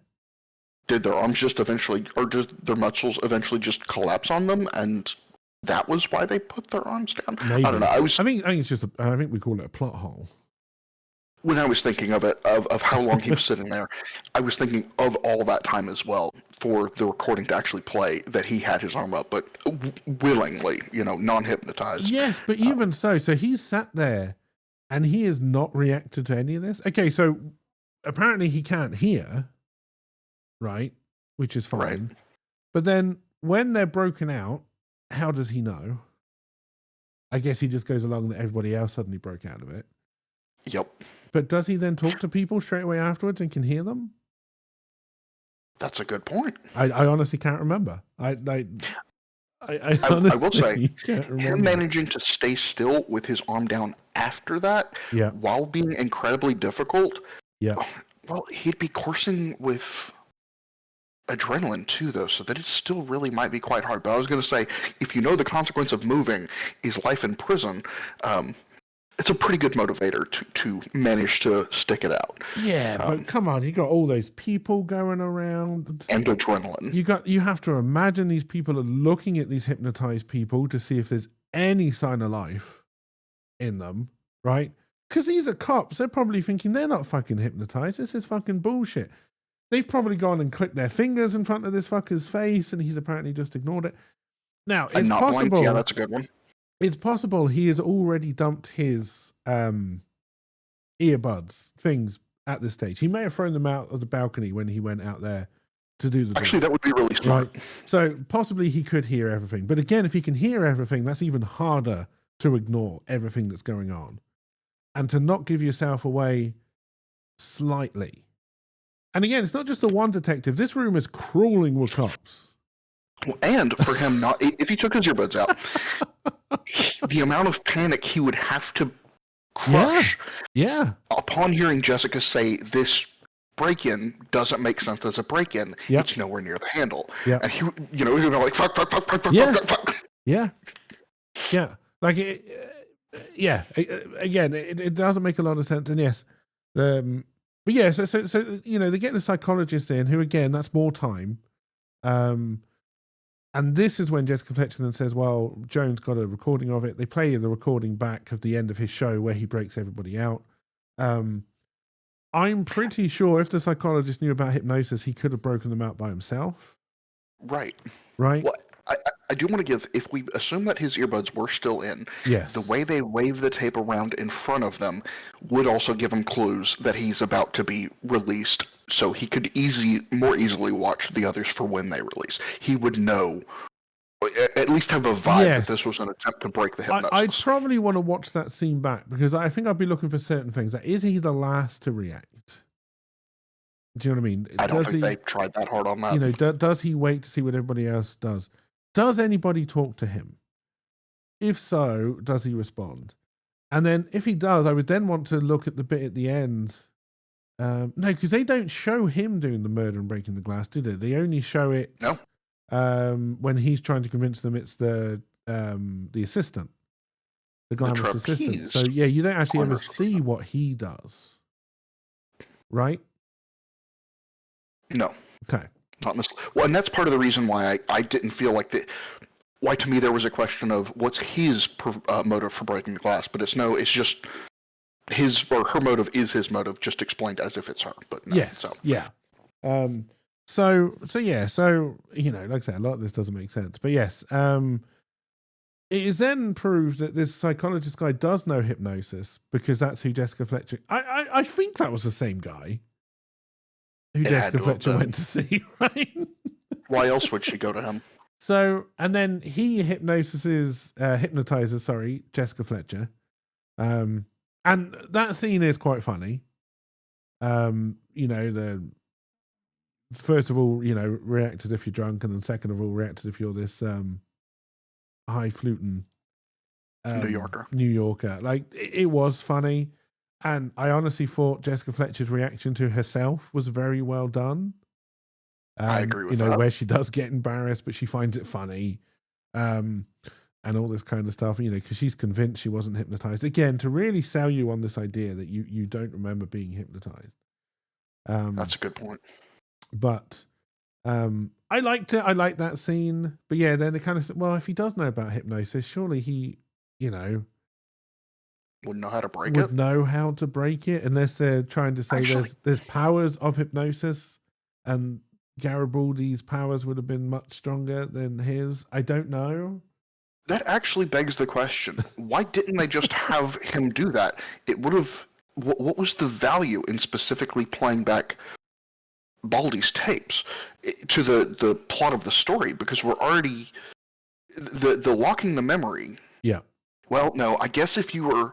Did their arms just eventually, or did their muscles eventually just collapse on them, and that was why they put their arms down? Maybe. I don't know. I think it's just. I think we call it a plot hole. When I was thinking of it, of how long he was sitting there, I was thinking of all that time as well for the recording to actually play that he had his arm up, but willingly, non-hypnotized. Yes, but even so he's sat there and he has not reacted to any of this. Okay, so apparently he can't hear, right? Which is fine. Right. But then when they're broken out, how does he know? I guess he just goes along that everybody else suddenly broke out of it. Yep. But does he then talk to people straight away afterwards and can hear them? That's a good point. I honestly can't remember. I will say, can't remember. Him managing to stay still with his arm down after that, while being incredibly difficult, well, he'd be coursing with adrenaline too, though, so that it still really might be quite hard. But I was going to say, if you know the consequence of moving is life in prison, it's a pretty good motivator to manage to stick it out. Yeah, but come on, you got all those people going around and adrenaline. You have to imagine these people are looking at these hypnotized people to see if there's any sign of life in them, right? Because these are cops. They're probably thinking they're not fucking hypnotized. This is fucking bullshit. They've probably gone and clicked their fingers in front of this fucker's face, and he's apparently just ignored it. Now, it's possible. Blinked. Yeah, that's a good one. It's possible he has already dumped his earbuds things at this stage. He may have thrown them out of the balcony when he went out there to do the Actually, that would be really smart. Right. So possibly he could hear everything. But again, if he can hear everything, that's even harder to ignore everything that's going on and to not give yourself away slightly. And again, it's not just the one detective. This room is crawling with cops. And for him not, if he took his earbuds out, the amount of panic he would have to crush upon hearing Jessica say this break-in doesn't make sense as a break-in. It's nowhere near the handle. And he, he'd be like, fuck. Yeah. Like, again, it doesn't make a lot of sense. And yes, but yeah, so they get the psychologist in, who again, that's more time. And this is when Jessica Fletcher then says, well, Jones got a recording of it. They play the recording back of the end of his show where he breaks everybody out. I'm pretty sure if the psychologist knew about hypnosis, he could have broken them out by himself. Right. Well, I do want to give, if we assume that his earbuds were still in, the way they wave the tape around in front of them would also give him clues that he's about to be released, so he could more easily watch the others for when they release. He would know, at least have a vibe that this was an attempt to break the hypnosis. I'd probably want to watch that scene back, because I think I'd be looking for certain things. Like, is he the last to react? Do you know what I mean? I don't think they tried that hard on that. Does he wait to see what everybody else does? Does anybody talk to him? If so, does he respond? And then if he does, I would then want to look at the bit at the end. No, because they don't show him doing the murder and breaking the glass, do they? They only show it when he's trying to convince them it's the assistant, the glamorous assistant. So yeah, you don't actually ever see what he does, right? No. Okay. Not well, and that's part of the reason why I didn't feel like why to me there was a question of what's his motive for breaking the glass, but it's just his or her motive is his motive, just explained as if it's her. But no, yes, yeah. So like I said, a lot of this doesn't make sense, but yes, it is then proved that this psychologist guy does know hypnosis, because that's who Jessica Fletcher. I think that was the same guy who Jessica Fletcher went to see, right? Why else would she go to him? So, and then he hypnotizes Jessica Fletcher. And that scene is quite funny. The first of all, react as if you're drunk, and then second of all, react as if you're this highfalutin New Yorker. Like it was funny, and I honestly thought Jessica Fletcher's reaction to herself was very well done. I agree with that. Where she does get embarrassed, but she finds it funny, and all this kind of stuff. Because she's convinced she wasn't hypnotized. Again, to really sell you on this idea that you don't remember being hypnotized. That's a good point. But I liked it. I liked that scene. But yeah, then they kind of said, well, if he does know about hypnosis, surely he, wouldn't know how to break would know how to break it, unless they're trying to say there's powers of hypnosis, and Garibaldi's powers would have been much stronger than his. I don't know. That actually begs the question: why didn't they just have him do that? It would have. What was the value in specifically playing back Baldy's tapes to the plot of the story? Because we're already the locking the memory. Yeah. Well, no, I guess if you were.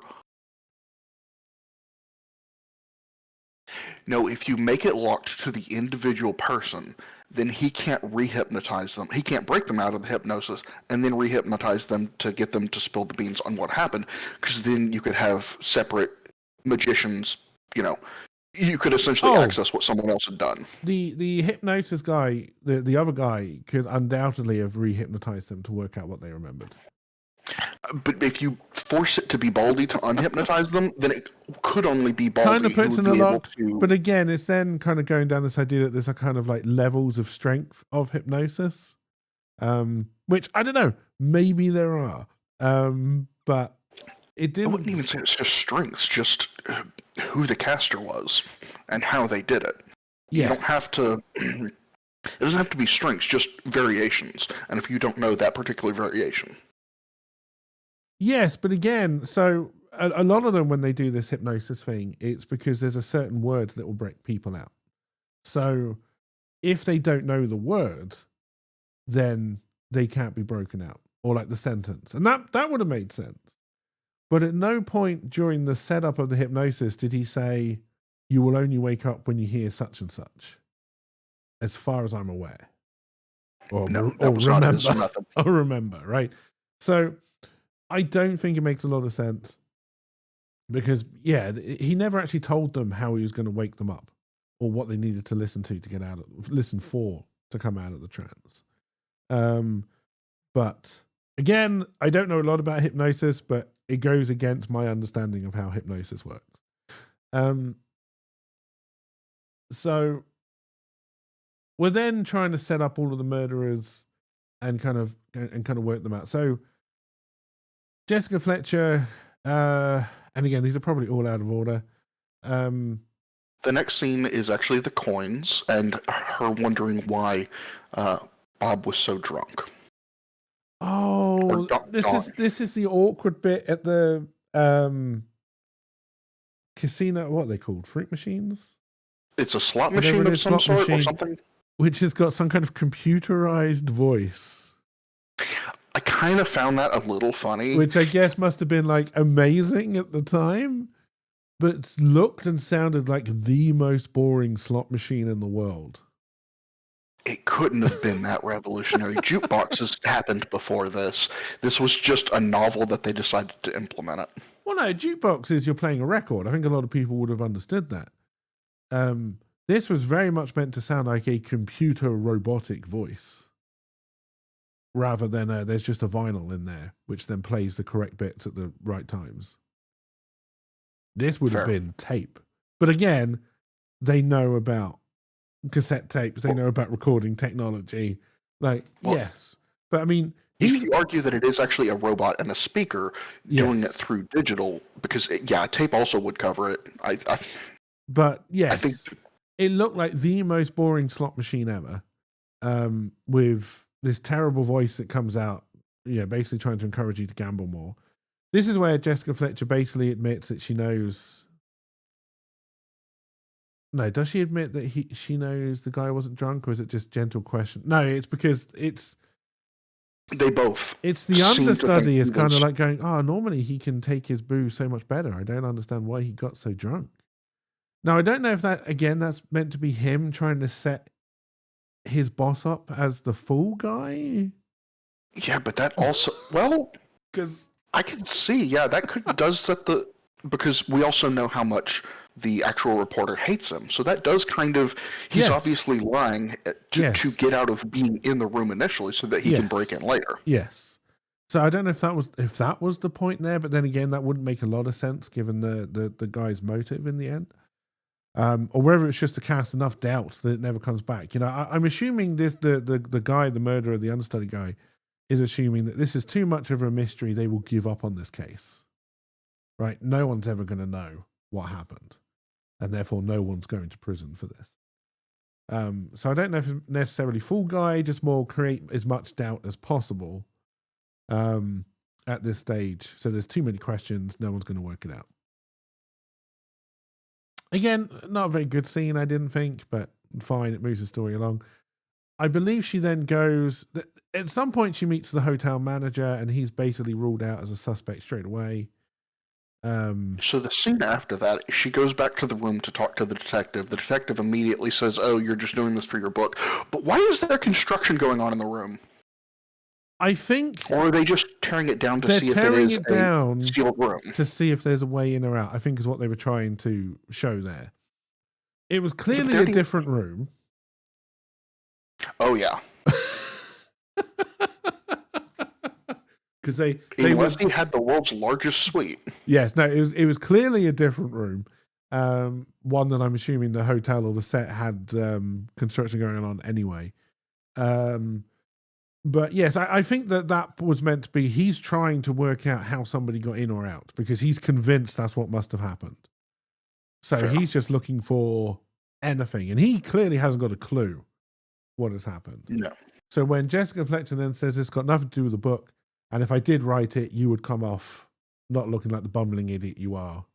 No, if you make it locked to the individual person, then he can't re-hypnotize them. He can't break them out of the hypnosis and then re-hypnotize them to get them to spill the beans on what happened, because then you could have separate magicians. You could essentially access what someone else had done. The hypnosis guy, the other guy, could undoubtedly have re-hypnotized them to work out what they remembered. But if you force it to be Baldy to unhypnotize them, then it could only be Baldy. Kind of puts in a lock. But again, it's then kind of going down this idea that there's a kind of like levels of strength of hypnosis, which I don't know. Maybe there are, but it didn't. I wouldn't even say it's just strengths, just who the caster was and how they did it. Yes. You don't have to. It doesn't have to be strengths, just variations. And if you don't know that particular variation. Yes, but again, so a lot of them, when they do this hypnosis thing, it's because there's a certain word that will break people out. So if they don't know the word, then they can't be broken out, or like the sentence. And that would have made sense. But at no point during the setup of the hypnosis did he say, you will only wake up when you hear such and such, as far as I'm aware. Or remember, right? So I don't think it makes a lot of sense, because, yeah, he never actually told them how he was going to wake them up or what they needed to listen to come out of the trance. But again, I don't know a lot about hypnosis, but it goes against my understanding of how hypnosis works. So we're then trying to set up all of the murderers and kind of work them out. So Jessica Fletcher, and again, these are probably all out of order. The next scene is actually the coins and her wondering why Bob was so drunk. Oh, this is the awkward bit at the casino. What are they called? Fruit machines? It's a slot machine of some sort or something? Which has got some kind of computerized voice. I kind of found that a little funny. Which I guess must have been like amazing at the time, but looked and sounded like the most boring slot machine in the world. It couldn't have been that revolutionary. Jukeboxes happened before this. This was just a novel that they decided to implement it. Well, no, jukeboxes, you're playing a record. I think a lot of people would have understood that. This was very much meant to sound like a computer robotic voice, rather than there's just a vinyl in there, which then plays the correct bits at the right times. This would have been tape. But again, they know about cassette tapes. They know about recording technology. Yes. But I mean, if you argue that it is actually a robot and a speaker doing it through digital, because tape also would cover it. But yes, it looked like the most boring slot machine ever, with this terrible voice that comes out, basically trying to encourage you to gamble more. This is where Jessica Fletcher basically admits that she knows. No, does she admit that she knows the guy wasn't drunk, or is it just gentle question? No, it's because they both. It's the understudy is kind of like going, normally he can take his booze so much better. I don't understand why he got so drunk. Now, I don't know if that's meant to be him trying to set his boss up as the fool guy. Yeah, but that also, well, because I can see, that does set the, because we also know how much the actual reporter hates him. So that does kind of, he's obviously lying to get out of being in the room initially so that he can break in later. Yes. So I don't know if that was the point there, but then again, that wouldn't make a lot of sense given the guy's motive in the end. Or whether it's just to cast enough doubt that it never comes back. I'm assuming the guy, the murderer, the understudy guy, is assuming that this is too much of a mystery. They will give up on this case, right? No one's ever going to know what happened, and therefore no one's going to prison for this. So I don't know if it's necessarily fool guy, just more create as much doubt as possible at this stage. So there's too many questions. No one's going to work it out. Again, not a very good scene, I didn't think, but fine, it moves the story along. I believe she then goes, at some point she meets the hotel manager and he's basically ruled out as a suspect straight away. So the scene after that, she goes back to the room to talk to the detective. The detective immediately says, "Oh, you're just doing this for your book." But why is there construction going on in the room? I think... Or are they just tearing it down to see if it is a sealed room? To see if there's a way in or out, I think is what they were trying to show there. It was clearly a different room. Oh, yeah. Because they he had the world's largest suite. Yes, no, it was clearly a different room. One that I'm assuming the hotel or the set had construction going on anyway. But yes, I think that was meant to be, he's trying to work out how somebody got in or out because he's convinced that's what must have happened. So he's just looking for anything, and he clearly hasn't got a clue what has happened. No. So when Jessica Fletcher then says it's got nothing to do with the book, and if I did write it, you would come off not looking like the bumbling idiot you are.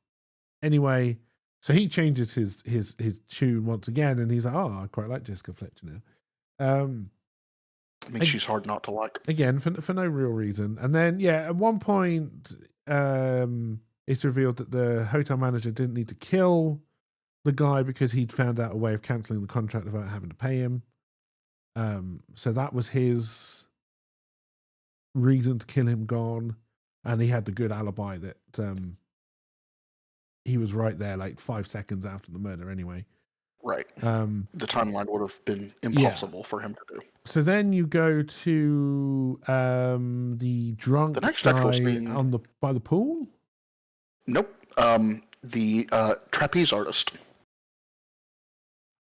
Anyway, so he changes his tune once again, and he's like, "Oh, I quite like Jessica Fletcher now." I mean, she's hard not to like. Again, for no real reason. And then, at one point, it's revealed that the hotel manager didn't need to kill the guy because he'd found out a way of cancelling the contract without having to pay him. So that was his reason to kill him gone. And he had the good alibi that he was right there like 5 seconds after the murder anyway. Right. The timeline would have been impossible for him to do. So then you go to the drunk guy by the pool? Nope. The trapeze artist.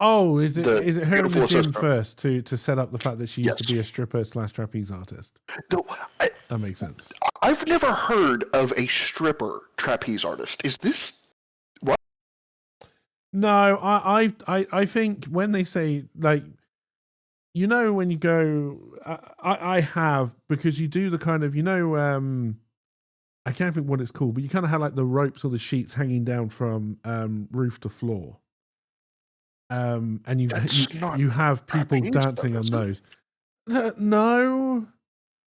Oh, is it her in the gym first to set up the fact that she used to be a stripper / trapeze artist? No, that makes sense. I've never heard of a stripper trapeze artist. Is this what? No, I think when they say, like, when you go, I have, because you do the kind of, I can't think what it's called, but you kind of have like the ropes or the sheets hanging down from roof to floor. And you have people dancing on those. No,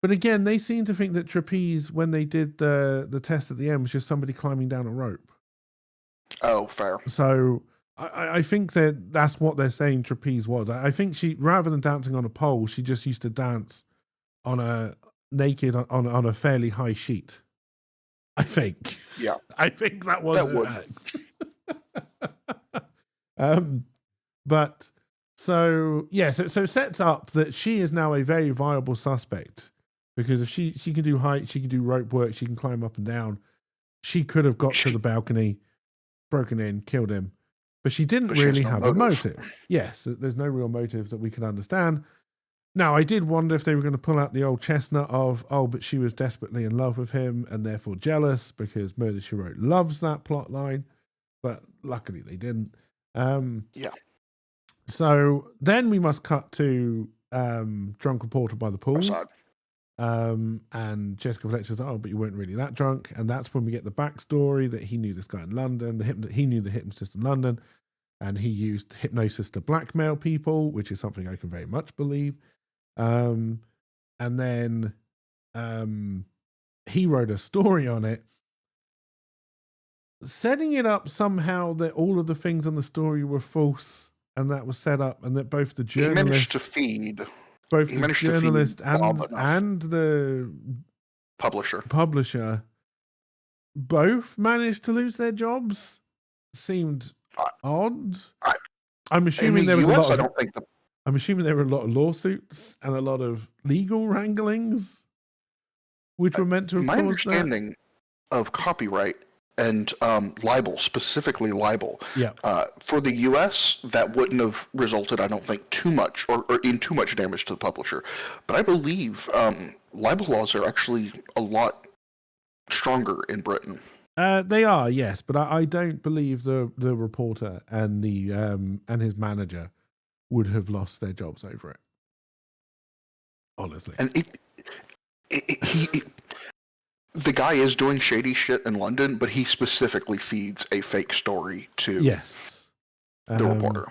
but again, they seem to think that trapeze, when they did the test at the end, was just somebody climbing down a rope. Oh, fair. So I think that's what they're saying trapeze was. I think she, rather than dancing on a pole, she just used to dance on a naked on a fairly high sheet. I think. Yeah. I think that was her act. But so so it sets up that she is now a very viable suspect, because if she can do height, she can do rope work, she can climb up and down. She could have got to the balcony, broken in, killed him, but she didn't really have a motive. Yes, there's no real motive that we can understand. Now, I did wonder if they were going to pull out the old chestnut of, but she was desperately in love with him and therefore jealous, because Murder, She Wrote loves that plot line, but luckily they didn't. Yeah. So then we must cut to drunk reporter by the pool. And Jessica Fletcher's like, but you weren't really that drunk. And that's when we get the backstory that he knew this guy in London. He knew the hypnotist in London, and he used hypnosis to blackmail people, which is something I can very much believe. And then he wrote a story on it. setting it up somehow that all of the things on the story were false and that was set up, and that both the journalist, and the publisher both managed to lose their jobs seemed odd. I'm assuming there was I'm assuming there were a lot of lawsuits and a lot of legal wranglings, which were meant to have caused that. My understanding of copyright and libel, specifically libel, for the U.S., that wouldn't have resulted, I don't think, too much or in too much damage to the publisher. But I believe libel laws are actually a lot stronger in Britain. They are, yes, but I don't believe the reporter and the and his manager would have lost their jobs over it. Honestly, and the guy is doing shady shit in London, but he specifically feeds a fake story to the reporter.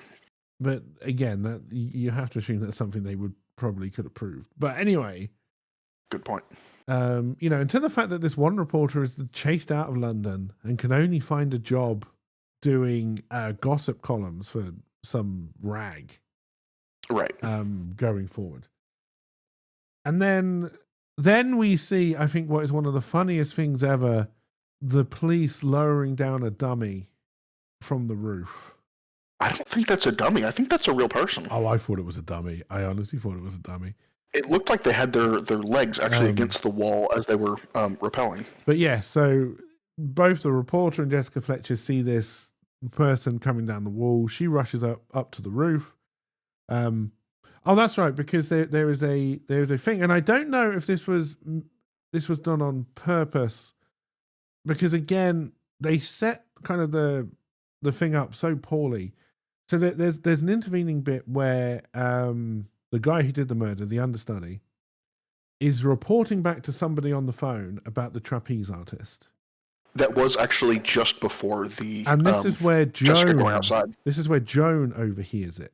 But again, that you have to assume that's something they would probably could have proved. But anyway, good point. And to the fact that this one reporter is chased out of London and can only find a job doing gossip columns for some rag, right? Going forward, and then we see, I think, what is one of the funniest things ever: the police lowering down a dummy from the roof. I don't think that's a dummy. I think that's a real person. Oh, I thought it was a dummy. I honestly thought it was a dummy. It looked like they had their legs actually against the wall as they were rappelling. But yeah, so both the reporter and Jessica Fletcher see this person coming down the wall. She rushes up to the roof. Oh, that's right, because there is a thing, and I don't know if this was done on purpose, because again they set kind of the thing up so poorly. So there's an intervening bit where the guy who did the murder, the understudy, is reporting back to somebody on the phone about the trapeze artist. That was actually just before the. And this is where Joan. Going outside. This is where Joan overhears it.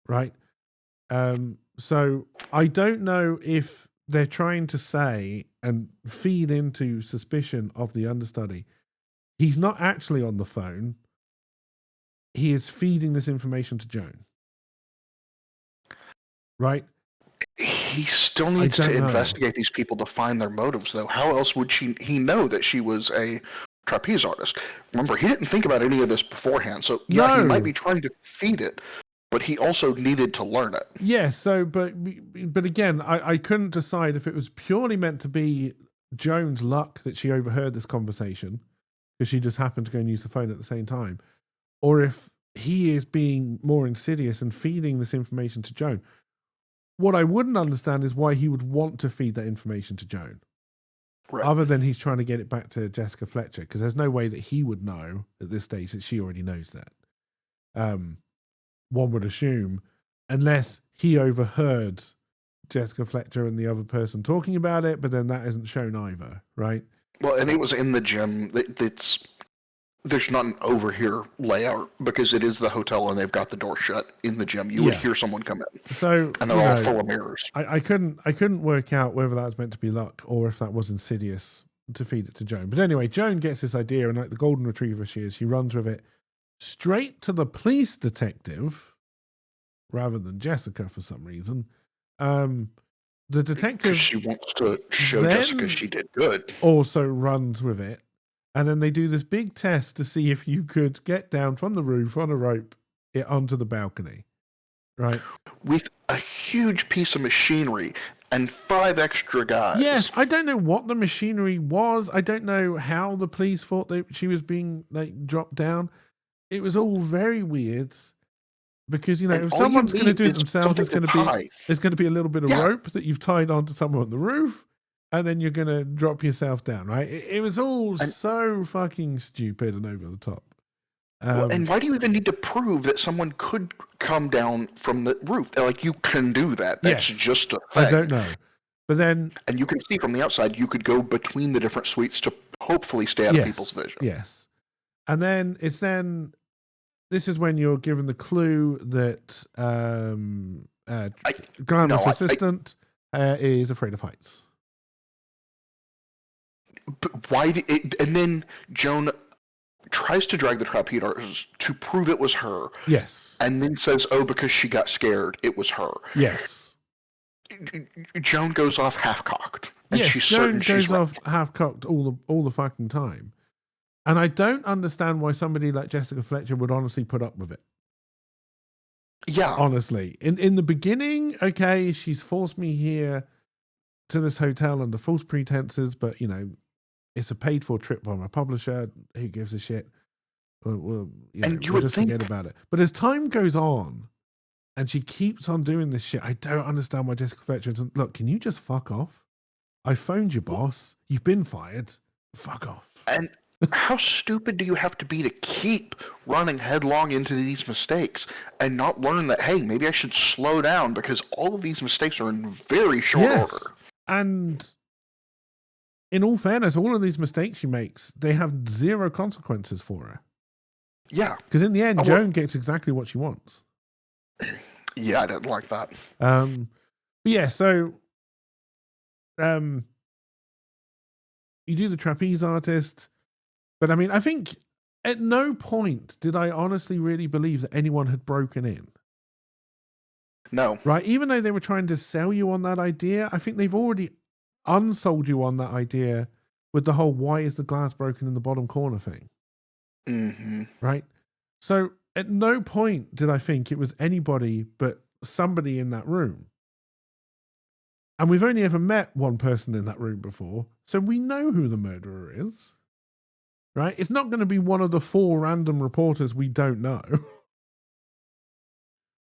Right. So I don't know if they're trying to say and feed into suspicion of the understudy. He's not actually on the phone. He is feeding this information to Joan. Right? He still needs to investigate these people to find their motives, though. How else would he know that she was a trapeze artist? Remember, he didn't think about any of this beforehand, so he might be trying to feed it, but he also needed to learn it. Yeah, so, but again, I couldn't decide if it was purely meant to be Joan's luck that she overheard this conversation, because she just happened to go and use the phone at the same time, or if he is being more insidious and feeding this information to Joan. What I wouldn't understand is why he would want to feed that information to Joan. Right. Other than he's trying to get it back to Jessica Fletcher, because there's no way that he would know at this stage that she already knows that. One would assume, unless he overheard Jessica Fletcher and the other person talking about it, but then that isn't shown either, right? Well, and it was in the gym. There's not an overhear layout because it is the hotel and they've got the door shut in the gym. You would hear someone come in. So, and they're all full of mirrors. I couldn't work out whether that was meant to be luck or if that was insidious to feed it to Joan. But anyway, Joan gets this idea, and like the golden retriever she is, she runs with it straight to the police detective rather than Jessica for some reason. The detective, she wants to show Jessica she did good, also runs with it. And then they do this big test to see if you could get down from the roof on a rope onto the balcony, right? With a huge piece of machinery and 5 extra guys. Yes, I don't know what the machinery was. I don't know how the police thought that she was being dropped down. It was all very weird because, if someone's going to do it themselves, it's going to be a little bit of rope that you've tied onto someone on the roof. And then you're going to drop yourself down, right? It was all so fucking stupid and over the top. And why do you even need to prove that someone could come down from the roof? Like, you can do that. That's just a thing. I don't know. But then... And you can see from the outside, you could go between the different suites to hopefully stay out of people's vision. Yes. And then this is when you're given the clue that Glamorous assistant is afraid of heights. But why did it? And then Joan tries to drag the trapeze to prove it was her, Yes. and then says, "Oh, because she got scared, it was her." Yes. Joan goes off half-cocked, and Yes, she's Joan certain she's goes right. off half-cocked all the fucking time. And I don't understand why somebody like Jessica Fletcher would honestly put up with it. Yeah. Honestly. In the beginning, okay, she's forced me here to this hotel under false pretenses, but, you know, it's a paid-for trip by my publisher. Who gives a shit? We'll just forget about it. But as time goes on, and she keeps on doing this shit, I don't understand why Jessica Fletcher isn't, look, can you just fuck off? I phoned your boss. You've been fired. Fuck off. And how stupid do you have to be to keep running headlong into these mistakes and not learn that, hey, maybe I should slow down because all of these mistakes are in very short order. And in all fairness, all of these mistakes she makes, they have zero consequences for her. Yeah. Because in the end, Joan gets exactly what she wants. Yeah, I didn't like that. But yeah, so you do the trapeze artist, but I mean, I think at no point did I honestly really believe that anyone had broken in. No. Right? Even though they were trying to sell you on that idea, I think they've already unsold you on that idea with the whole why is the glass broken in the bottom corner thing. Mm-hmm. Right? So at no point did I think it was anybody but somebody in that room. And we've only ever met one person in that room before, so we know who the murderer is. Right? It's not going to be one of the 4 random reporters we don't know.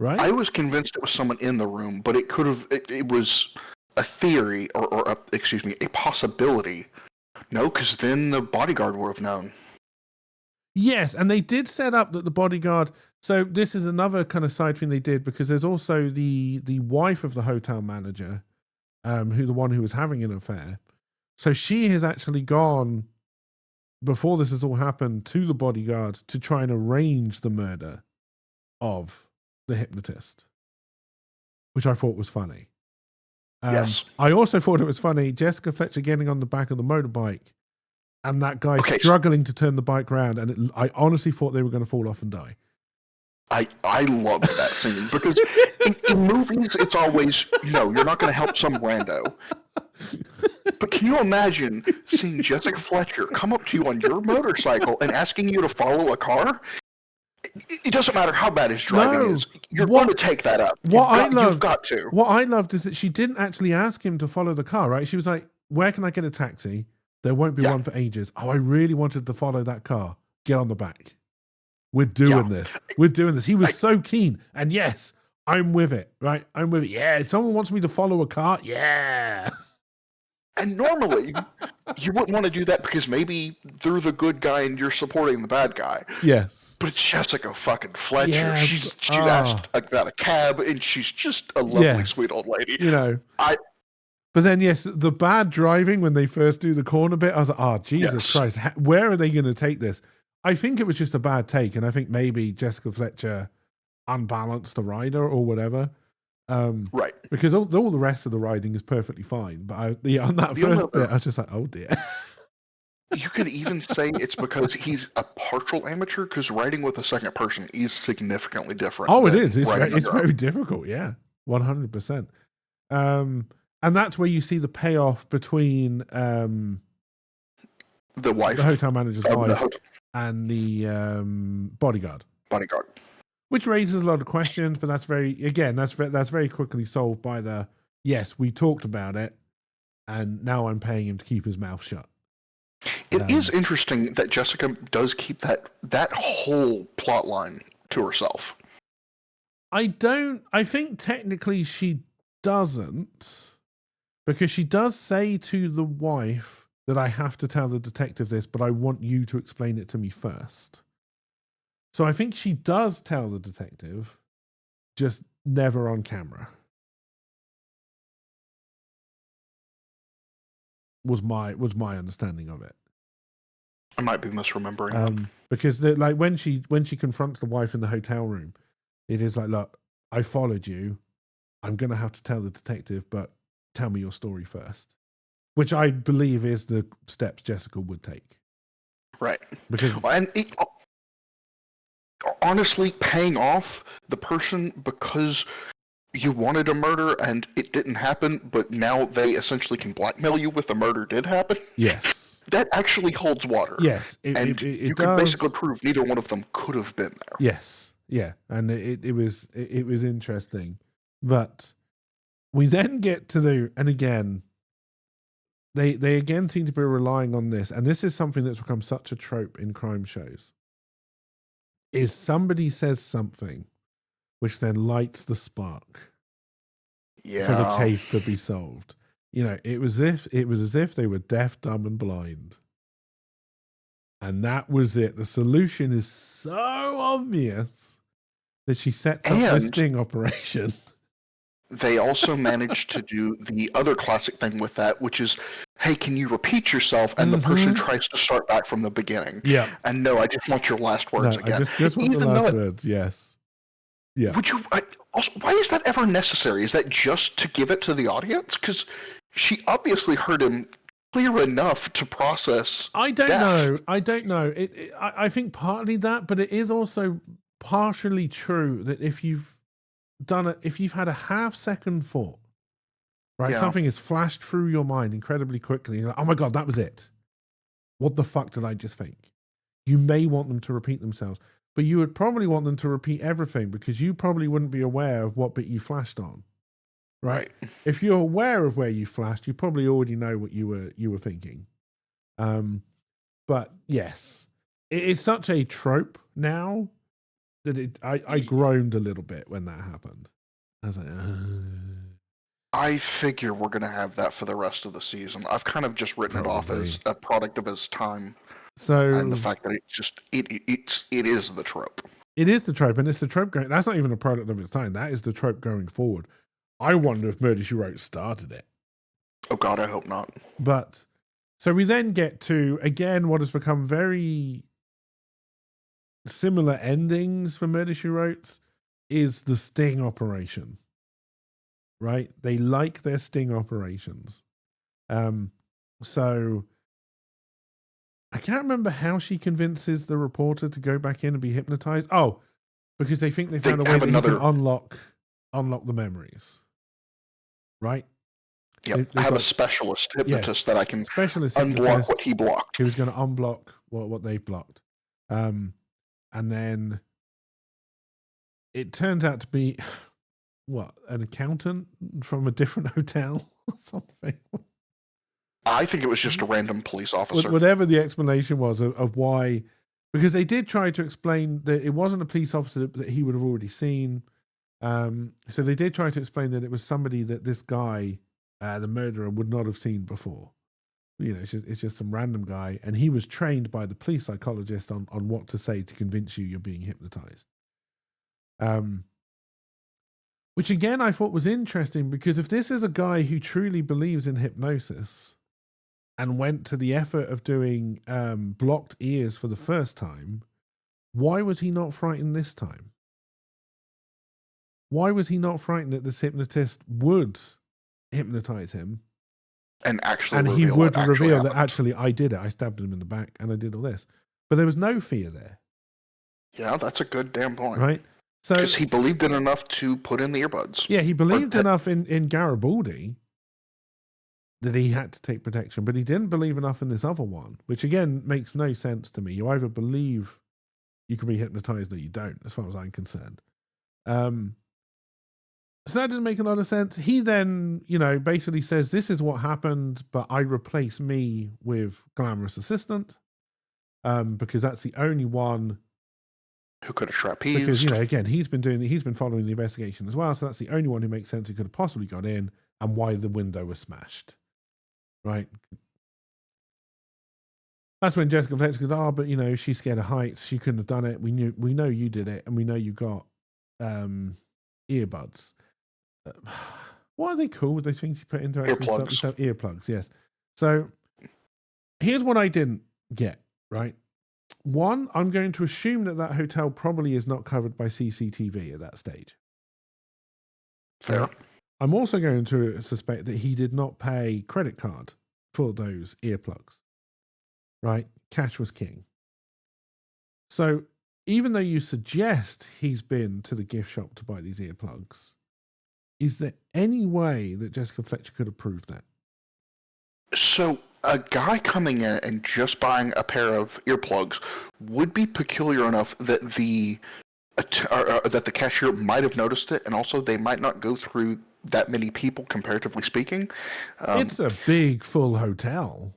Right? I was convinced it was someone in the room, but it could have, it was a theory or a possibility. No, because then the bodyguard would have known. Yes, and they did set up that the bodyguard. So this is another kind of side thing they did, because there's also the wife of the hotel manager, the one who was having an affair. So she has actually gone, before this has all happened, to the bodyguard to try and arrange the murder of the hypnotist, which I thought was funny. Yes. I also thought it was funny, Jessica Fletcher getting on the back of the motorbike and that guy struggling to turn the bike around, and I honestly thought they were going to fall off and die. I loved that scene, because in movies, it's always, you're not going to help some rando. But can you imagine seeing Jessica Fletcher come up to you on your motorcycle and asking you to follow a car? It doesn't matter how bad his driving is. You're going to take that up. You've got to. What I loved is that she didn't actually ask him to follow the car, right? She was like, where can I get a taxi? There won't be one for ages. Oh, I really wanted to follow that car. Get on the back. We're doing this. We're doing this. He was so keen. And yes, I'm with it, right? I'm with it. Yeah, if someone wants me to follow a car, yeah. And normally, you wouldn't want to do that because maybe they're the good guy and you're supporting the bad guy. Yes. But it's Jessica fucking Fletcher. Yeah, she's asked about a cab, and she's just a lovely, sweet old lady. But then, yes, the bad driving when they first do the corner bit, I was like, oh, Jesus Christ, where are they going to take this? I think it was just a bad take, and I think maybe Jessica Fletcher unbalanced the rider or whatever. Right. Because all the rest of the riding is perfectly fine. But on that first bit, I was just like, oh, dear. You could even say it's because he's a partial amateur, because riding with a second person is significantly different. Oh, it is. It's very difficult, yeah. 100%. And that's where you see the payoff between the wife, the hotel manager's wife, and the bodyguard. Which raises a lot of questions, but that's very quickly solved by yes, we talked about it, and now I'm paying him to keep his mouth shut. It is interesting that Jessica does keep that whole plot line to herself. I think technically she doesn't, because she does say to the wife that I have to tell the detective this, but I want you to explain it to me first. So I think she does tell the detective, just never on camera. Was my understanding of it. I might be misremembering. Because when she confronts the wife in the hotel room, it is like, look, I followed you. I'm gonna have to tell the detective, but tell me your story first. which I believe is the steps Jessica would take. Right. Because And honestly, paying off the person because you wanted a murder and it didn't happen, but now they essentially can blackmail you with the murder did happen. yes, That actually holds water. yes, and it you does. could basically prove neither one of them could have been there. Yes, yeah, and it was interesting, but we then get to and again, they again seem to be relying on this, and this is something that's become such a trope in crime shows. Is somebody says something, which then lights the spark for the case to be solved. You know, it was as if they were deaf, dumb, and blind. And that was it. The solution is so obvious that she sets up this sting operation. They also managed to do the other classic thing with that, which is, hey, can you repeat yourself? And the person tries to start back from the beginning. Yeah. And no, I just want your last words again. I just want the last words, yes. Yeah. Also, why is that ever necessary? Is that just to give it to the audience? Because she obviously heard him clear enough to process. I don't know. I think partly that, but it is also partially true that if you've had a half-second thought, right? Yeah. Something has flashed through your mind incredibly quickly. You're like, oh my God, that was it. What the fuck did I just think? You may want them to repeat themselves, but you would probably want them to repeat everything because you probably wouldn't be aware of what bit you flashed on. Right? If you're aware of where you flashed, you probably already know what you were thinking. But yes, it's such a trope now that I groaned a little bit when that happened. I was like, I figure we're going to have that for the rest of the season. I've kind of just written it off as a product of his time. So, and the fact that it is the trope. It is the trope, and it's the trope going. That's not even a product of its time. That is the trope going forward. I wonder if Murder, She Wrote started it. Oh God, I hope not. But so we then get to again what has become very similar endings for Murder, She Wrote is the sting operation. Right? They like their sting operations. So I can't remember how she convinces the reporter to go back in and be hypnotized. Oh, because they think they found a way that he can unlock the memories. Right? Yep. I have a specialist hypnotist that I can unblock what he blocked. He was going to unblock what they've blocked. And then it turns out to be an accountant from a different hotel or something. I think it was just a random police officer. Whatever the explanation was of why, because they did try to explain that it wasn't a police officer that he would have already seen. So they did try to explain that it was somebody that this guy, the murderer, would not have seen before. You know, it's just some random guy, and he was trained by the police psychologist on what to say to convince you you're being hypnotized. Which again I thought was interesting, because if this is a guy who truly believes in hypnosis and went to the effort of doing blocked ears for the first time, why was he not frightened this time? Why was he not frightened that this hypnotist would hypnotize him? And he would reveal that actually I did it. I stabbed him in the back and I did all this. But there was no fear there. Yeah, that's a good damn point. Right? So, because he believed in enough to put in the earbuds. Yeah, he believed enough in Garibaldi that he had to take protection, but he didn't believe enough in this other one, which again makes no sense to me. You either believe you can be hypnotized or you don't, as far as I'm concerned. So that didn't make a lot of sense. He then, basically says, this is what happened, but I replace me with glamorous assistant, because that's the only one who could have trapezed. Because, again, he's been following the investigation as well, so that's the only one who makes sense who could have possibly got in, and why the window was smashed. Right? That's when Jessica Fletcher goes, but, she's scared of heights. She couldn't have done it. We know you did it, and we know you got earbuds. What are they called? Those things you put into actually stop yourself? Earplugs, yes. So here's what I didn't get, right? One, I'm going to assume that hotel probably is not covered by CCTV at that stage. Fair. I'm also going to suspect that he did not pay credit card for those earplugs, right? Cash was king. So even though you suggest he's been to the gift shop to buy these earplugs, is there any way that Jessica Fletcher could have proved that? So a guy coming in and just buying a pair of earplugs would be peculiar enough that that the cashier might have noticed it, and also they might not go through that many people, comparatively speaking. It's a big, full hotel.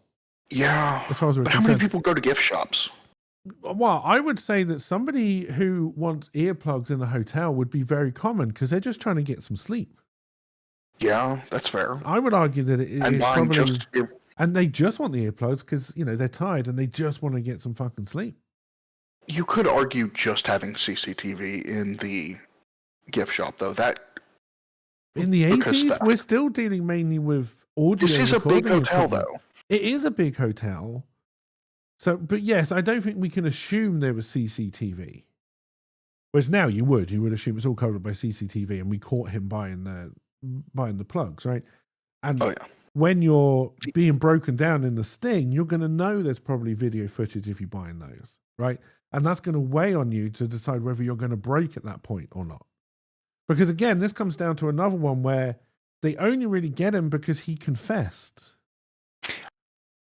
Yeah, as far as we're but concerned. how many people go to gift shops? Well, I would say that somebody who wants earplugs in a hotel would be very common because they're just trying to get some sleep. Yeah, that's fair. I would argue that it And is buying probably, just and they just want the earplugs because they're tired and they just want to get some fucking sleep. you could argue just having CCTV in the gift shop, though. That In the because 80s, that- we're still dealing mainly with audio. this is a big recording hotel, equipment. though. It is a big hotel. So, but yes, I don't think we can assume there was CCTV. Whereas now you would assume it's all covered by CCTV, and we caught him buying the plugs, right? And Oh yeah. when you're being broken down in the sting, you're going to know there's probably video footage if you're buying those, right? And that's going to weigh on you to decide whether you're going to break at that point or not. Because again, this comes down to another one where they only really get him because he confessed.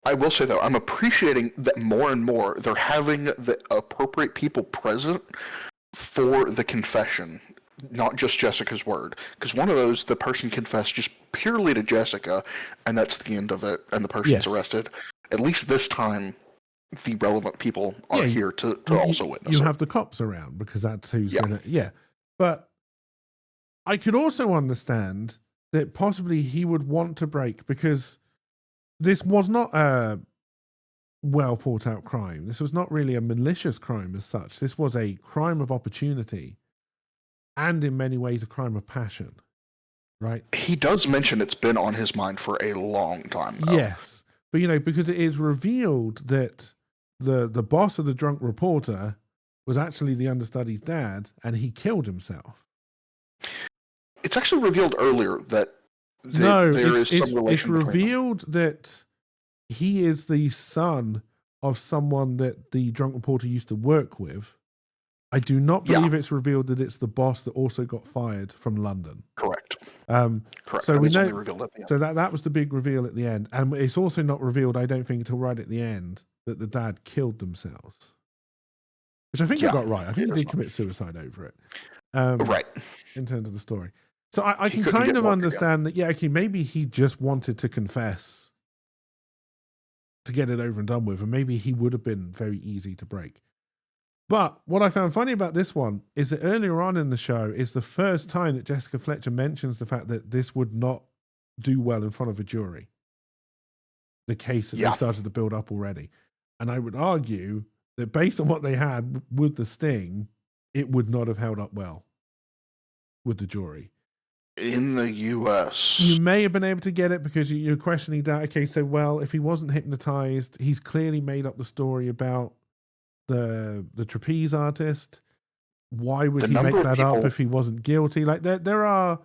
I will say, though, I'm appreciating that more and more they're having the appropriate people present for the confession, not just Jessica's word. Because one of those, the person confessed just purely to Jessica, and that's the end of it, and the person's arrested. At least this time, the relevant people are here to also witness You it. have the cops around because that's who's Yeah. going to... Yeah. But I could also understand that possibly he would want to break because this was not a well thought out crime. This was not really a malicious crime as such. This was a crime of opportunity and in many ways a crime of passion, right? He does mention it's been on his mind for a long time, though. Yes. But, because it is revealed that the boss of the drunk reporter was actually the understudy's dad and he killed himself. It's actually revealed earlier that No, there is some it's relation between them. revealed that he is the son of someone that the drunk reporter used to work with. I do not believe it's revealed that it's the boss that also got fired from London. Correct. Correct. So we It's know. only revealed at the end. So that was the big reveal at the end, and it's also not revealed, I don't think, until right at the end that the dad killed themselves, which I think I got right. I think he did commit suicide over it. Right. In terms of the story. So I He can couldn't kind get of more understand that, okay, maybe he just wanted to confess to get it over and done with, and maybe he would have been very easy to break. But what I found funny about this one is that earlier on in the show is the first time that Jessica Fletcher mentions the fact that this would not do well in front of a jury. The case that they started to build up already. And I would argue that based on what they had with the sting, it would not have held up well with the jury. In the US. You may have been able to get it because you're questioning that. Okay, so, well, if he wasn't hypnotized, he's clearly made up the story about the trapeze artist. Why would he make that up if he wasn't guilty? Like there are,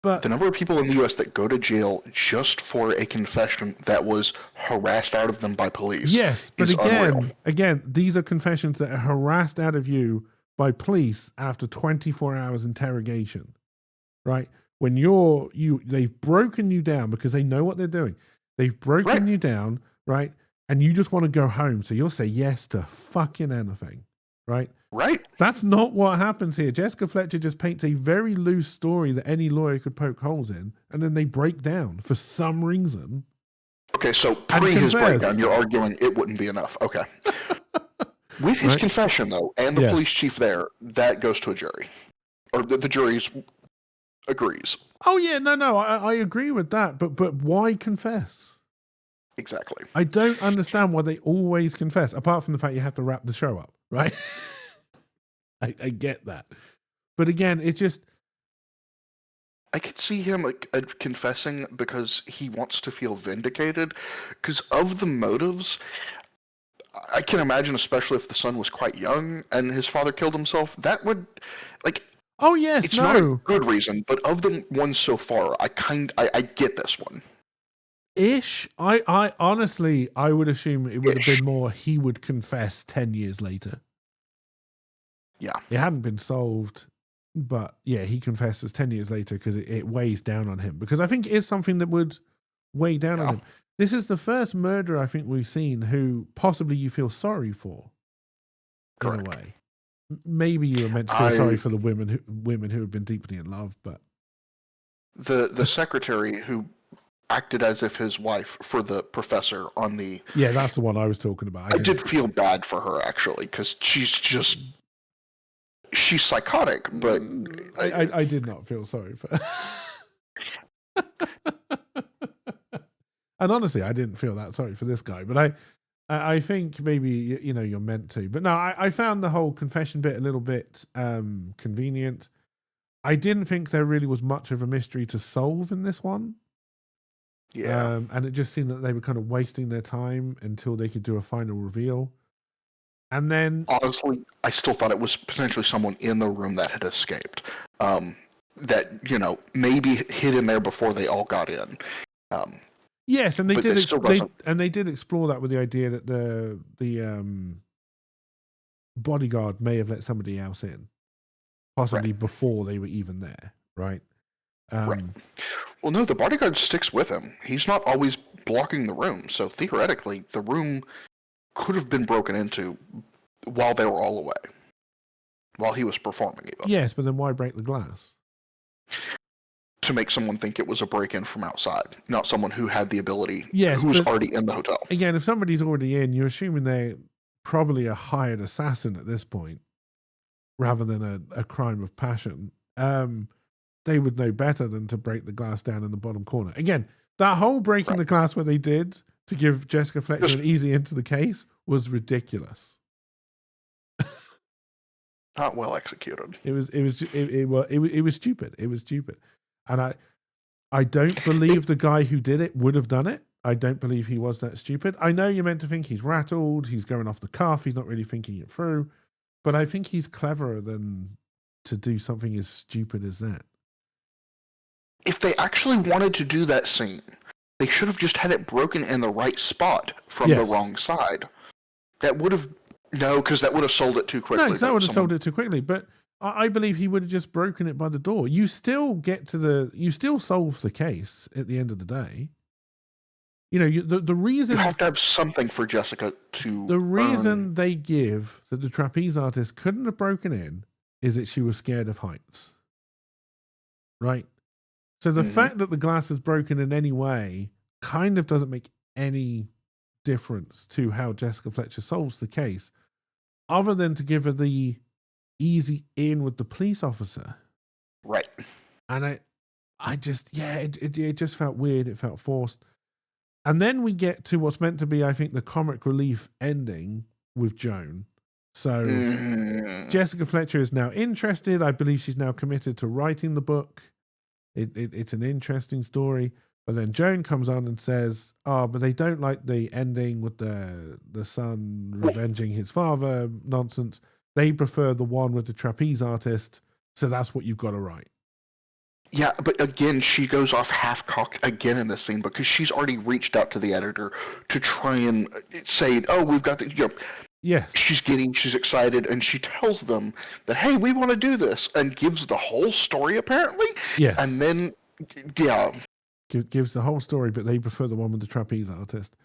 but the number of people in the US that go to jail just for a confession that was harassed out of them by police. Yes, but unreal. again, these are confessions that are harassed out of you by police after 24 hours interrogation, right? When they've broken you down because they know what they're doing. They've broken you down, right? And you just want to go home. So you'll say yes to fucking anything, right? Right. That's not what happens here. Jessica Fletcher just paints a very loose story that any lawyer could poke holes in, and then they break down for some reason. Okay, so pre his breakdown, you're arguing it wouldn't be enough. Okay. With his confession, though, and the police chief there, that goes to a jury. Or the jury agrees. Oh, yeah, no, I agree with that. But why confess? Exactly. I don't understand why they always confess, apart from the fact you have to wrap the show up, right? I get that. But again, it's just... I could see him confessing because he wants to feel vindicated. Because of the motives, I can imagine, especially if the son was quite young and his father killed himself, that would... Oh, yes, it's not a good reason, but of the ones so far, I get this one. Ish. I honestly, I would assume it would have Ish. been more he would confess 10 years later. Yeah. It hadn't been solved, but yeah, he confesses 10 years later because it weighs down on him. Because I think it is something that would weigh down on him. This is the first murderer I think we've seen who possibly you feel sorry for. Correct. In a way. Maybe you were meant to feel sorry for the women who have been deeply in love, but the secretary who acted as if his wife for the professor on the yeah, that's the one I was talking about. I did feel bad for her actually because she's psychotic, but I did not feel sorry for her. And honestly, I didn't feel that sorry for this guy, but I think maybe you're meant to. But no, I found the whole confession bit a little bit convenient. I didn't think there really was much of a mystery to solve in this one. Yeah. And it just seemed that they were kind of wasting their time until they could do a final reveal. And then, honestly, I still thought it was potentially someone in the room that had escaped. That maybe hid in there before they all got in. Yes, and they did explore that with the idea that the bodyguard may have let somebody else in, possibly before they were even there, right? Right. Well, no, the bodyguard sticks with him. He's not always blocking the room, so theoretically, the room could have been broken into while they were all away, while he was performing even. Yes, but then why break the glass? To make someone think it was a break-in from outside, not someone who had the ability, yes, who was already in the hotel. Again, if somebody's already in, you're assuming they're probably a hired assassin at this point, rather than a crime of passion. They would know better than to break the glass down in the bottom corner. Again, that whole breaking the glass where they did to give Jessica Fletcher an easy into the case was ridiculous. Not well executed. It was stupid. It was stupid. And I don't believe the guy who did it would have done it. I don't believe he was that stupid. I know you're meant to think he's rattled, he's going off the cuff, he's not really thinking it through, but I think he's cleverer than to do something as stupid as that. If they actually wanted to do that scene, they should have just had it broken in the right spot from the wrong side. That would have because that would have sold it too quickly. No, because that would have sold it too quickly. But I believe he would have just broken it by the door. You still you still solve the case at the end of the day. The reason you have to have something for Jessica to. The reason they give that the trapeze artist couldn't have broken in is that she was scared of heights, right? So the fact that the glass is broken in any way kind of doesn't make any difference to how Jessica Fletcher solves the case, other than to give her the easy in with the police officer. Right. And I just, it just felt weird. It felt forced. And then we get to what's meant to be, I think, the comic relief ending with Joan. So Jessica Fletcher is now interested. I believe she's now committed to writing the book. It's an interesting story. But then Joan comes on and says, but they don't like the ending with the son revenging his father nonsense. They prefer the one with the trapeze artist. So that's what you've got to write. Yeah, but again, she goes off half-cocked again in this scene because she's already reached out to the editor to try and say, we've got the... Yes. She's excited, and she tells them that, hey, we want to do this, and gives the whole story, apparently. Yes. And then, gives the whole story, but they prefer the one with the trapeze artist.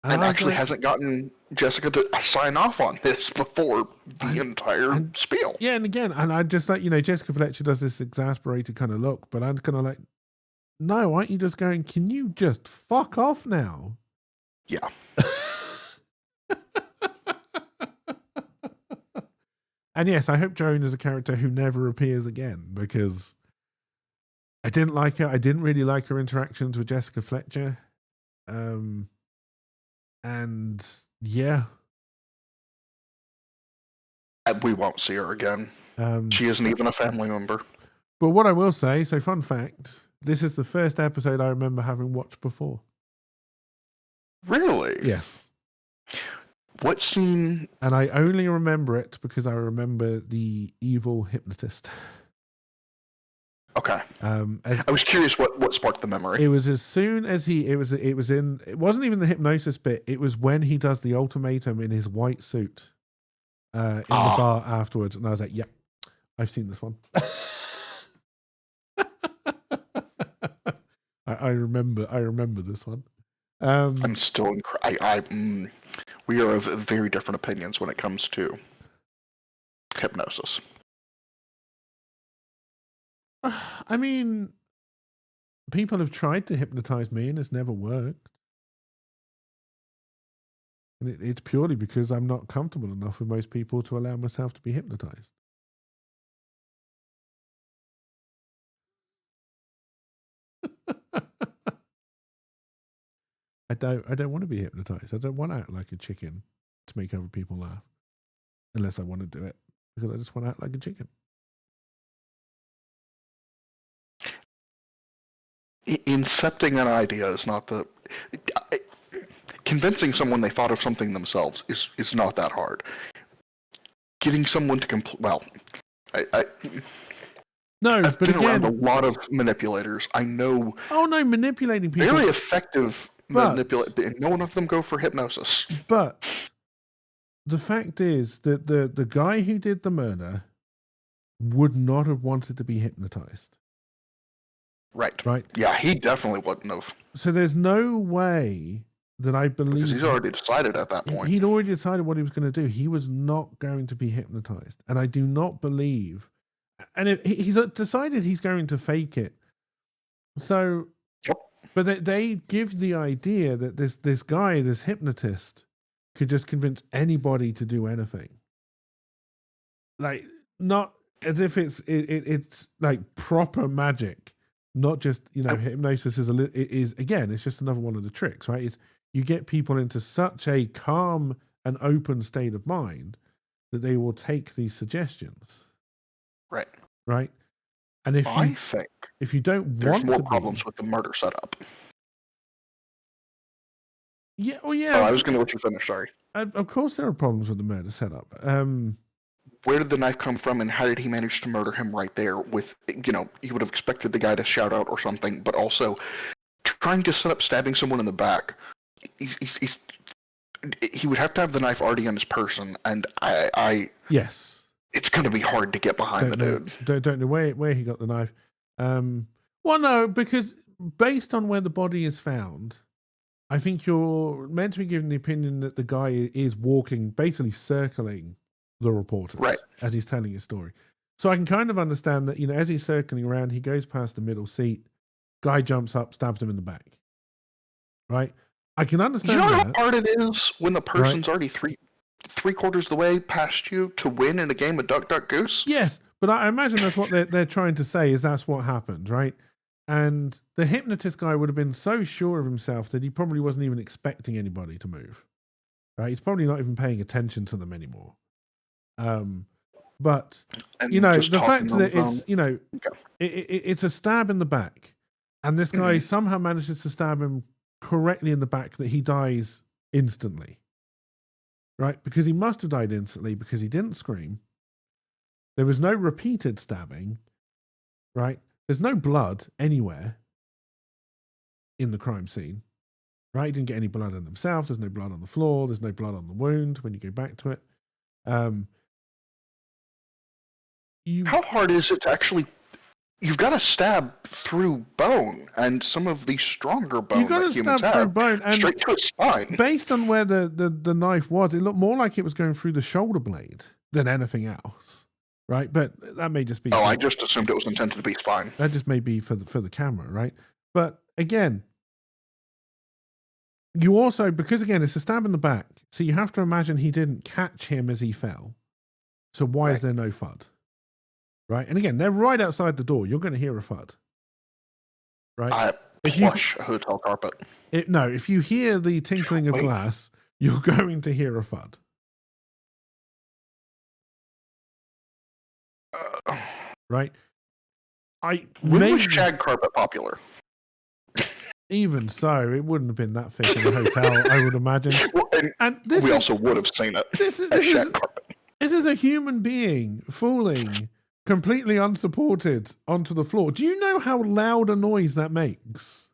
And actually hasn't gotten Jessica to sign off on this before the entire spiel. Yeah, and again, and I just like, Jessica Fletcher does this exasperated kind of look, but I'm kind of like, no, aren't you just going, can you just fuck off now? Yeah. And yes, I hope Joan is a character who never appears again, because I didn't like her. I didn't really like her interactions with Jessica Fletcher. And yeah. We won't see her again. She isn't even a family member. But what I will say, so fun fact, this is the first episode I remember having watched before. Really? Yes. What scene? And I only remember it because I remember the evil hypnotist. Okay. As I was curious what sparked the memory. it was as soon as it wasn't even the hypnosis bit. It was when he does the ultimatum in his white suit in the bar afterwards, and I was like, "Yep, I've seen this one." I remember this one. I'm still we are of very different opinions when it comes to hypnosis. I mean, people have tried to hypnotize me and it's never worked. And it's purely because I'm not comfortable enough with most people to allow myself to be hypnotized. I don't want to be hypnotized. I don't want to act like a chicken to make other people laugh. Unless I want to do it. Because I just want to act like a chicken. Incepting an idea is not the... Convincing someone they thought of something themselves is not that hard. Getting someone to I've been around a lot of manipulators. I know. Oh no, manipulating people. Very effective manipulator. None of them go for hypnosis. But the fact is that the guy who did the murder would not have wanted to be hypnotized. Right. Yeah, he definitely wouldn't have. So there's no way that I believe... Because he's already decided at that point. He'd already decided what he was going to do. He was not going to be hypnotized. And I do not believe... And he's decided he's going to fake it. So... Yep. But they give the idea that this guy, this hypnotist, could just convince anybody to do anything. Like, not as if it's like proper magic. Not just, hypnosis is again, it's just another one of the tricks, right? It's you get people into such a calm and open state of mind that they will take these suggestions. Right. And if you don't there's want more to problems with the murder setup. Yeah, well, yeah. I was going to let you finish, sorry. Of course there are problems with the murder setup. Where did the knife come from, and how did he manage to murder him right there with, he would have expected the guy to shout out or something, but also trying to set up stabbing someone in the back. He would have to have the knife already on his person, and yes, it's going to be hard to get behind dude. Don't know where he got the knife. Well, no, because based on where the body is found, I think you're meant to be given the opinion that the guy is walking, basically circling the reporters as he's telling his story. So I can kind of understand that, as he's circling around, he goes past the middle seat, guy jumps up, stabs him in the back. Right? I can understand that. How hard it is when the person's already three quarters of the way past you to win in a game of Duck, Duck, Goose? Yes, but I imagine that's what they're trying to say, is that's what happened, right? And the hypnotist guy would have been so sure of himself that he probably wasn't even expecting anybody to move. Right? He's probably not even paying attention to them anymore. But the fact that it's it's a stab in the back, and this guy somehow manages to stab him correctly in the back that he dies instantly, right? Because he must have died instantly because he didn't scream. There was no repeated stabbing, right? There's no blood anywhere in the crime scene, right? He didn't get any blood on himself. There's no blood on the floor. There's no blood on the wound when you go back to it. How hard is it to actually... You've got to stab through bone, and some of the stronger bone. You've got to stab through bone, and straight to his spine. Based on where the knife was, it looked more like it was going through the shoulder blade than anything else, right? But that may just be. I just assumed it was intended to be spine. That just may be for the camera, right? But again, you also, because again, it's a stab in the back, so you have to imagine he didn't catch him as he fell. So why is there no thud? Right, and again, they're right outside the door. You're going to hear a thud, right? Plush hotel carpet. If you hear the tinkling of glass, you're going to hear a thud. Right? When was shag carpet popular? Even so, it wouldn't have been that thick in a hotel, I would imagine. Well, and we also would have seen it. This is a human being fooling completely unsupported onto the floor. Do you know how loud a noise that makes?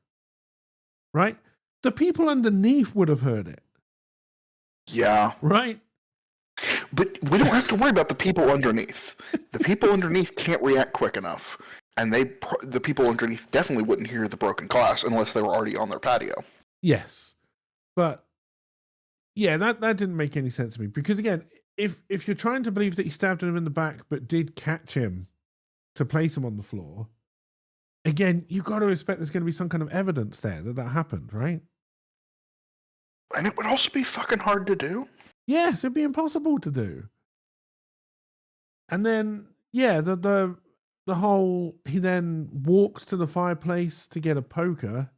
Right? The people underneath would have heard it. Yeah. Right? But we don't have to worry about the people underneath. The people underneath can't react quick enough. And the people underneath definitely wouldn't hear the broken glass unless they were already on their patio. Yes. But yeah, that didn't make any sense to me. Because again, if you're trying to believe that he stabbed him in the back but did catch him to place him on the floor, again, you've got to expect there's going to be some kind of evidence there that happened, right? And it would also be fucking hard to do. Yes, it'd be impossible to do. And then, yeah, the whole, he then walks to the fireplace to get a poker,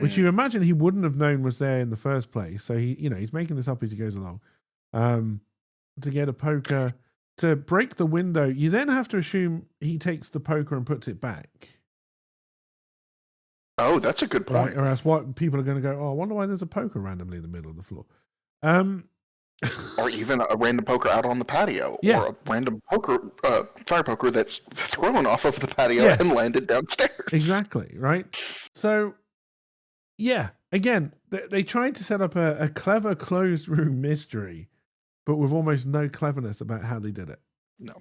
which you imagine he wouldn't have known was there in the first place. So he's making this up as he goes along. To get a poker, to break the window, you then have to assume he takes the poker and puts it back. Oh, that's a good point. Right? Or else what people are going to go, oh, I wonder why there's a poker randomly in the middle of the floor. Or even a random poker out on the patio, or a random fire poker that's thrown off of the patio and landed downstairs. Exactly, right? So, yeah, again, they tried to set up a clever closed room mystery, but with almost no cleverness about how they did it. No.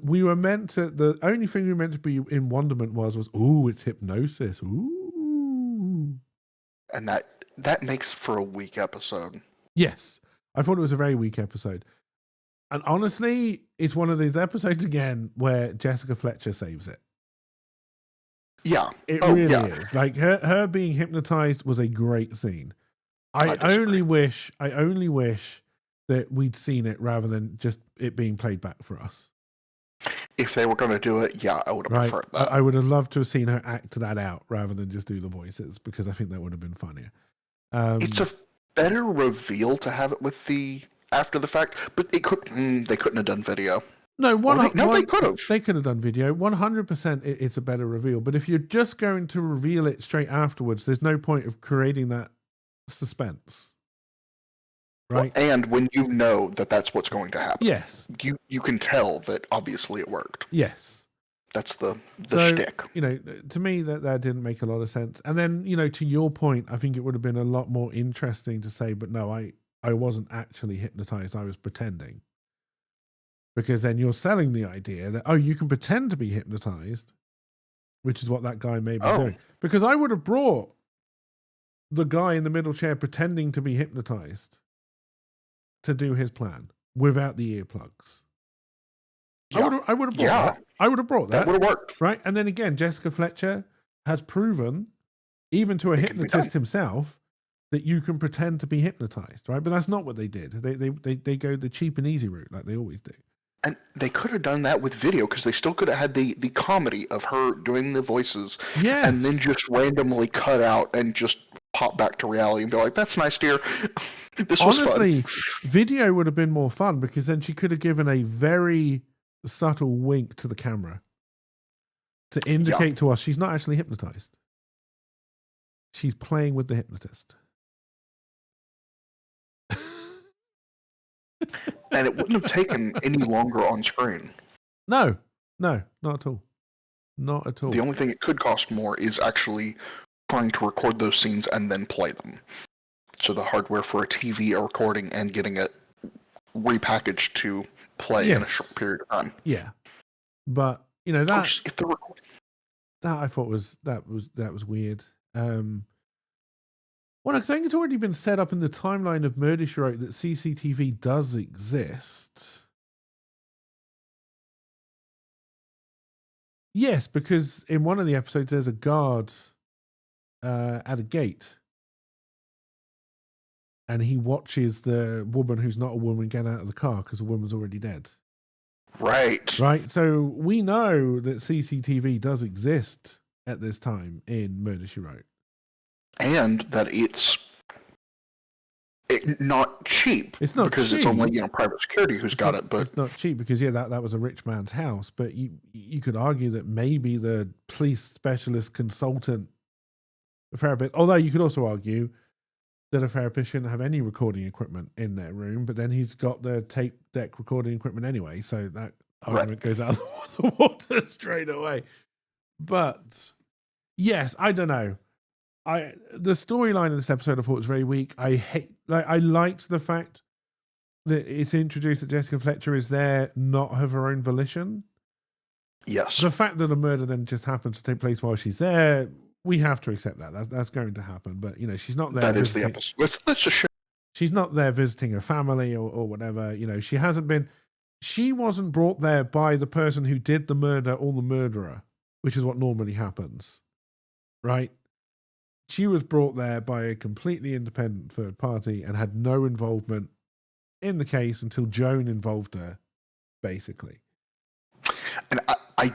We were meant to, the only thing we were meant to be in wonderment was, ooh, it's hypnosis. Ooh. And that makes for a weak episode. Yes. I thought it was a very weak episode. And honestly, it's one of these episodes again where Jessica Fletcher saves it. Yeah. It really is. Like her being hypnotized was a great scene. I only wish that we'd seen it rather than just it being played back for us. If they were going to do it, yeah, I would have preferred that. I would have loved to have seen her act that out rather than just do the voices, because I think that would have been funnier. It's a better reveal to have it with the after the fact, but they couldn't have done video. No, they could have. They could have done video. 100%, it's a better reveal. But if you're just going to reveal it straight afterwards, there's no point of creating that suspense. Right? Well, and when you know that that's what's going to happen. Yes. You can tell that obviously it worked. Yes. That's the shtick. To me, that didn't make a lot of sense. And then, to your point, I think it would have been a lot more interesting to say, but no, I wasn't actually hypnotized. I was pretending. Because then you're selling the idea that, you can pretend to be hypnotized, which is what that guy may be doing. Because I would have brought the guy in the middle chair pretending to be hypnotized to do his plan without the earplugs. Yeah. I would have brought that. I would have brought that. That would have worked. Right? And then again, Jessica Fletcher has proven, even to a hypnotist himself, that you can pretend to be hypnotized, right? But that's not what they did. They go the cheap and easy route like they always do. And they could have done that with video, because they still could have had the comedy of her doing the voices, and then just randomly cut out and just pop back to reality and be like, that's nice, dear. This was honestly, fun. Video would have been more fun, because then she could have given a very subtle wink to the camera to indicate to us she's not actually hypnotized. She's playing with the hypnotist. And it wouldn't have taken any longer on screen. No, not at all. Not at all. The only thing it could cost more is actually trying to record those scenes and then play them. So the hardware for a TV, a recording, and getting it repackaged to play in a short period of time. Yeah. But, that, of course, if they're recording. That I thought was weird. Well, I think it's already been set up in the timeline of Murder, She Wrote that CCTV does exist. Yes, because in one of the episodes, there's a guard at a gate. And he watches the woman who's not a woman get out of the car because the woman's already dead. Right. Right. So we know that CCTV does exist at this time in Murder, She Wrote. And that it's not cheap. It's not because cheap. It's only private security who's got it. But it's not cheap because that was a rich man's house. But you could argue that maybe the police specialist consultant therapist, although you could also argue that a therapist shouldn't have any recording equipment in their room, but then he's got the tape deck recording equipment anyway, so that argument goes out the water straight away. But yes, I don't know. The storyline in this episode I thought was very weak. I liked the fact that it's introduced that Jessica Fletcher is there not of her own volition. Yes. The fact that a murder then just happens to take place while she's there, we have to accept that. That's going to happen. But she's not there. That is the episode. Let's just show. She's not there visiting her family or whatever. She hasn't been. She wasn't brought there by the person who did the murder or the murderer, which is what normally happens, right? She was brought there by a completely independent third party and had no involvement in the case until Joan involved her, basically. And I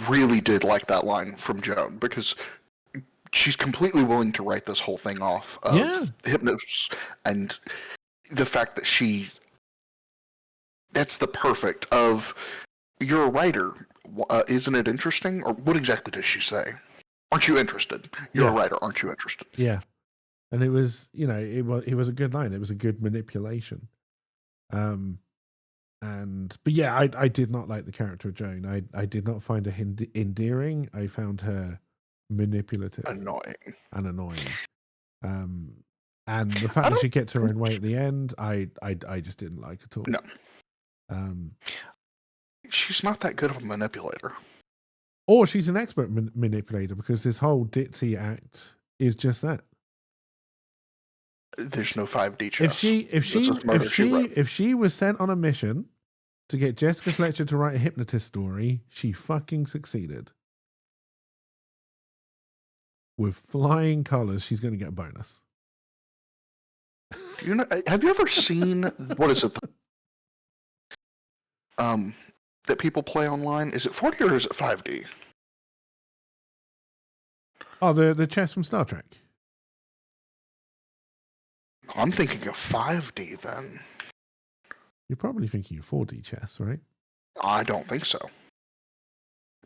really did like that line from Joan, because she's completely willing to write this whole thing off of hypnosis, and the fact that that's the perfect of, you're a writer, isn't it interesting? Or what exactly does she say? Aren't you interested? You're a writer, aren't you interested? Yeah. And it was, it was a good line. It was a good manipulation. But yeah, I did not like the character of Joan. I did not find her endearing. I found her manipulative, annoying. And the fact that she gets her own way at the end, I just didn't like at all. No. She's not that good of a manipulator. Or she's an expert manipulator, because this whole ditzy act is just that. There's no 5D chess. If she was sent on a mission to get Jessica Fletcher to write a hypnotist story, she fucking succeeded. With flying colors, she's going to get a bonus. Have you ever seen, what is it? That people play online? Is it 4D or is it 5D? Oh, the chess from Star Trek. I'm thinking of 5D then. You're probably thinking of 4D chess, right? I don't think so.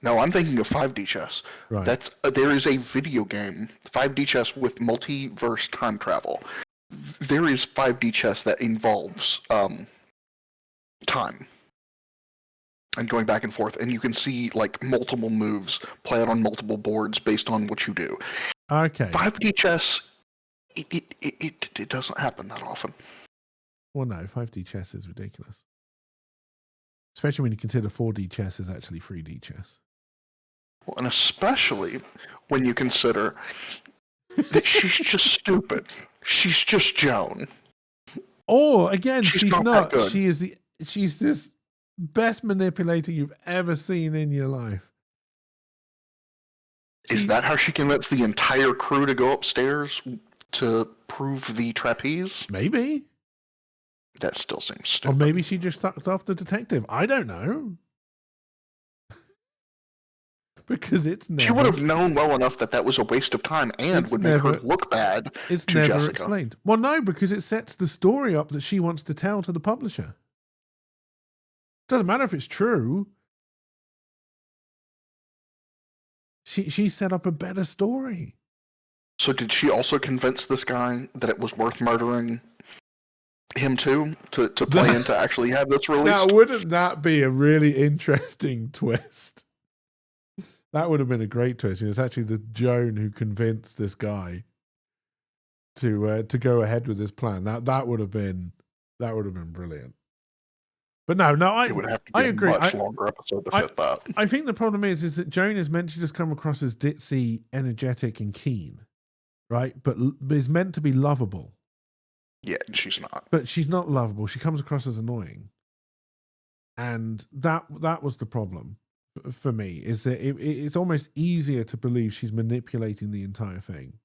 No, I'm thinking of 5D chess. Right. There is a video game, 5D chess with multiverse time travel. There is 5D chess that involves time and going back and forth, and you can see like multiple moves play out on multiple boards based on what you do. Okay. 5D chess, it doesn't happen that often. Well, no, 5D chess is ridiculous. Especially when you consider 4D chess is actually 3D chess. Well, and especially when you consider that she's just stupid. She's just Joan. Or again, she's not. That good. She's this best manipulator you've ever seen in your life. Is that how she convinced the entire crew to go upstairs to prove the trapeze? Maybe. That still seems stupid. Or maybe she just sucked off the detective. I don't know. Because it's never... She would have known well enough that was a waste of time and would make her look bad It's to never Jessica. Explained. Well, no, because it sets the story up that she wants to tell to the publisher. Doesn't matter if it's true. She set up a better story. So did she also convince this guy that it was worth murdering him too, to play in to actually have this released? Now, wouldn't that be a really interesting twist? That would have been a great twist. It's actually the Joan who convinced this guy to go ahead with this plan. That would have been brilliant. But no, it would have to be I agree. A much longer episode to fit that. I think the problem is that Joan is meant to just come across as ditzy, energetic, and keen, right? But is meant to be lovable. Yeah, she's not. But she's not lovable. She comes across as annoying, and that was the problem for me. Is that it's almost easier to believe she's manipulating the entire thing.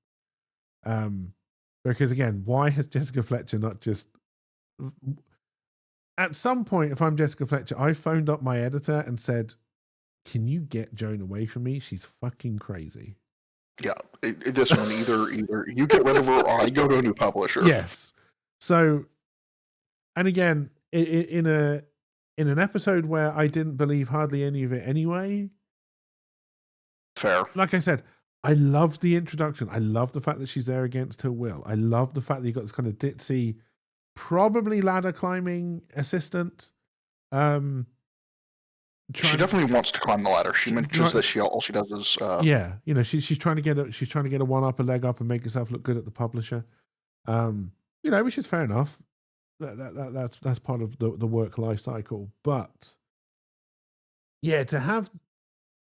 Because again, why has Jessica Fletcher not just... At some point, if I'm Jessica Fletcher, I phoned up my editor and said, "Can you get Joan away from me? She's fucking crazy." Yeah, this one either you get rid of her or I go to a new publisher. Yes. So, and again, in an episode where I didn't believe hardly any of it anyway. Fair. Like I said, I loved the introduction. I love the fact that she's there against her will. I love the fact that you got this kind of ditzy, probably ladder climbing assistant. She definitely wants to climb the ladder. She mentions that all she does is yeah, she's trying to get a one up, a leg up, and make herself look good at the publisher. Which is fair enough. That's part of the work life cycle. But yeah, to have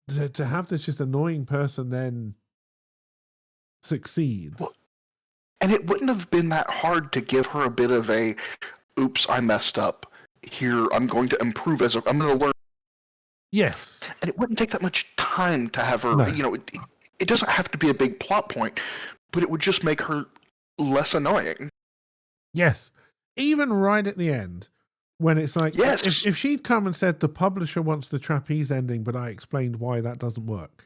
this just annoying person then succeed. Well, and it wouldn't have been that hard to give her a bit of a, oops, I messed up. Here, I'm going to improve I'm going to learn. Yes. And it wouldn't take that much time to have her, No. It doesn't have to be a big plot point, but it would just make her less annoying. Yes. Even right at the end, when it's like, yes. if she'd come and said the publisher wants the trapeze ending, but I explained why that doesn't work.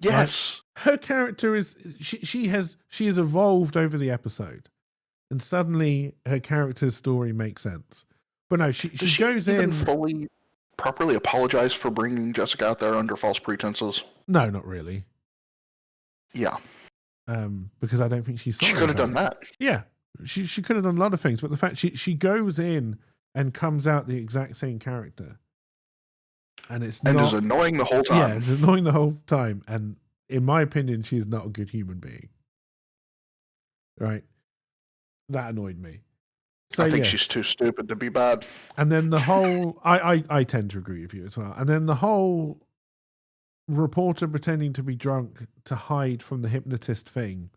Yes. Right? Her character is she has evolved over the episode, and suddenly her character's story makes sense. But no, she goes in fully properly apologize for bringing Jessica out there under false pretenses. No, not really. Yeah. Because I don't think she's sorry. She could have done that. Yeah, she could have done a lot of things, but the fact she goes in and comes out the exact same character. And is annoying the whole time. Yeah, it's annoying the whole time. And in my opinion, she's not a good human being. Right? That annoyed me. So I think she's too stupid to be bad. And then the whole... I tend to agree with you as well. And then the whole reporter pretending to be drunk to hide from the hypnotist thing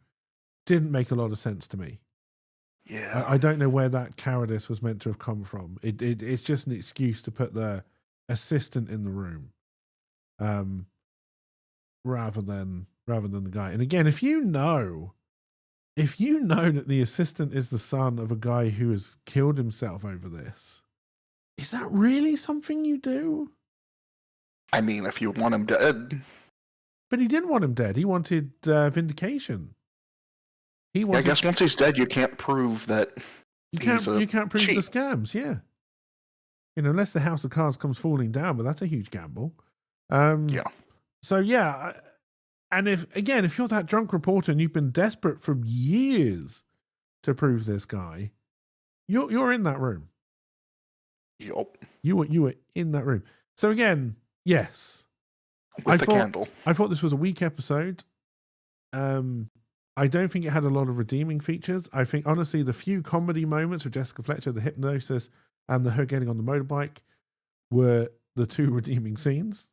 didn't make a lot of sense to me. Yeah. I don't know where that cowardice was meant to have come from. It's just an excuse to put the assistant in the room, rather than the guy. And again, if you know that the assistant is the son of a guy who has killed himself over this, is that really something you do? I mean, if you want him dead. But he didn't want him dead. He wanted vindication. I guess once he's dead, you can't prove that you can't prove the scams. Yeah. Unless the house of cards comes falling down, but that's a huge gamble. Yeah. So yeah, and if you're that drunk reporter and you've been desperate for years to prove this guy, you're in that room. Yup. You were in that room. So again, yes, I thought this was a weak episode. I don't think it had a lot of redeeming features. I think honestly, the few comedy moments with Jessica Fletcher, the hypnosis, and her getting on the motorbike were the two redeeming scenes.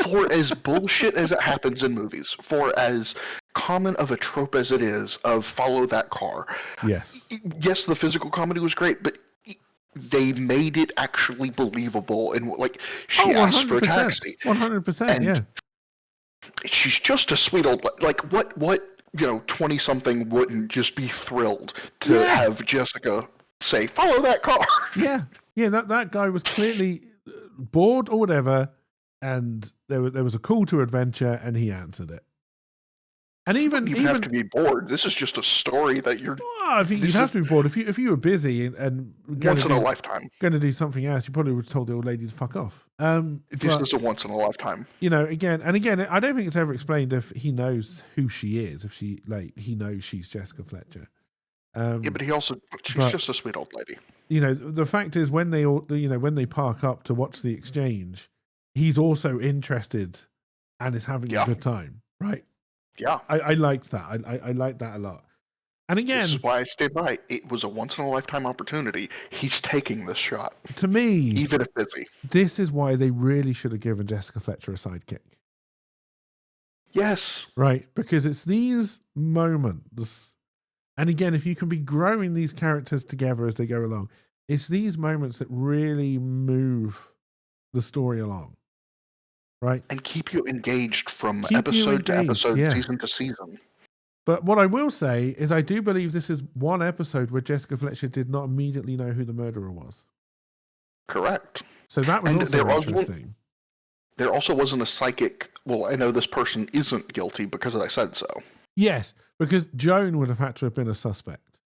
For as bullshit as it happens in movies, for as common of a trope as it is of follow that car. Yes, the physical comedy was great, but they made it actually believable. And she asked for a taxi. 100%. Yeah. She's just a sweet old, what 20-something wouldn't just be thrilled to have Jessica say, follow that car. Yeah. That guy was clearly bored or whatever, and there was a call to adventure, and he answered it. And even have to be bored. This is just a story that you're. I think you'd have to be bored if you were busy and once in a lifetime going to do something else. You probably would have told the old lady to fuck off. This is a once in a lifetime. Again, I don't think it's ever explained if he knows who she is. If he knows she's Jessica Fletcher. But she's just a sweet old lady. The fact is when they park up to watch the exchange, he's also interested and is having a good time, right? Yeah. I liked that. I liked that a lot. And again, this is why I stayed by. It was a once in a lifetime opportunity. He's taking this shot. To me, even if busy. This is why they really should have given Jessica Fletcher a sidekick. Yes. Right, because it's these moments. And again, if you can be growing these characters together as they go along, it's these moments that really move the story along. Right? And keep you engaged from episode to episode, season to season. But what I will say is I do believe this is one episode where Jessica Fletcher did not immediately know who the murderer was. Correct. So that was also interesting. There also wasn't a psychic, well, I know this person isn't guilty because I said so. Yes, because Joan would have had to have been a suspect.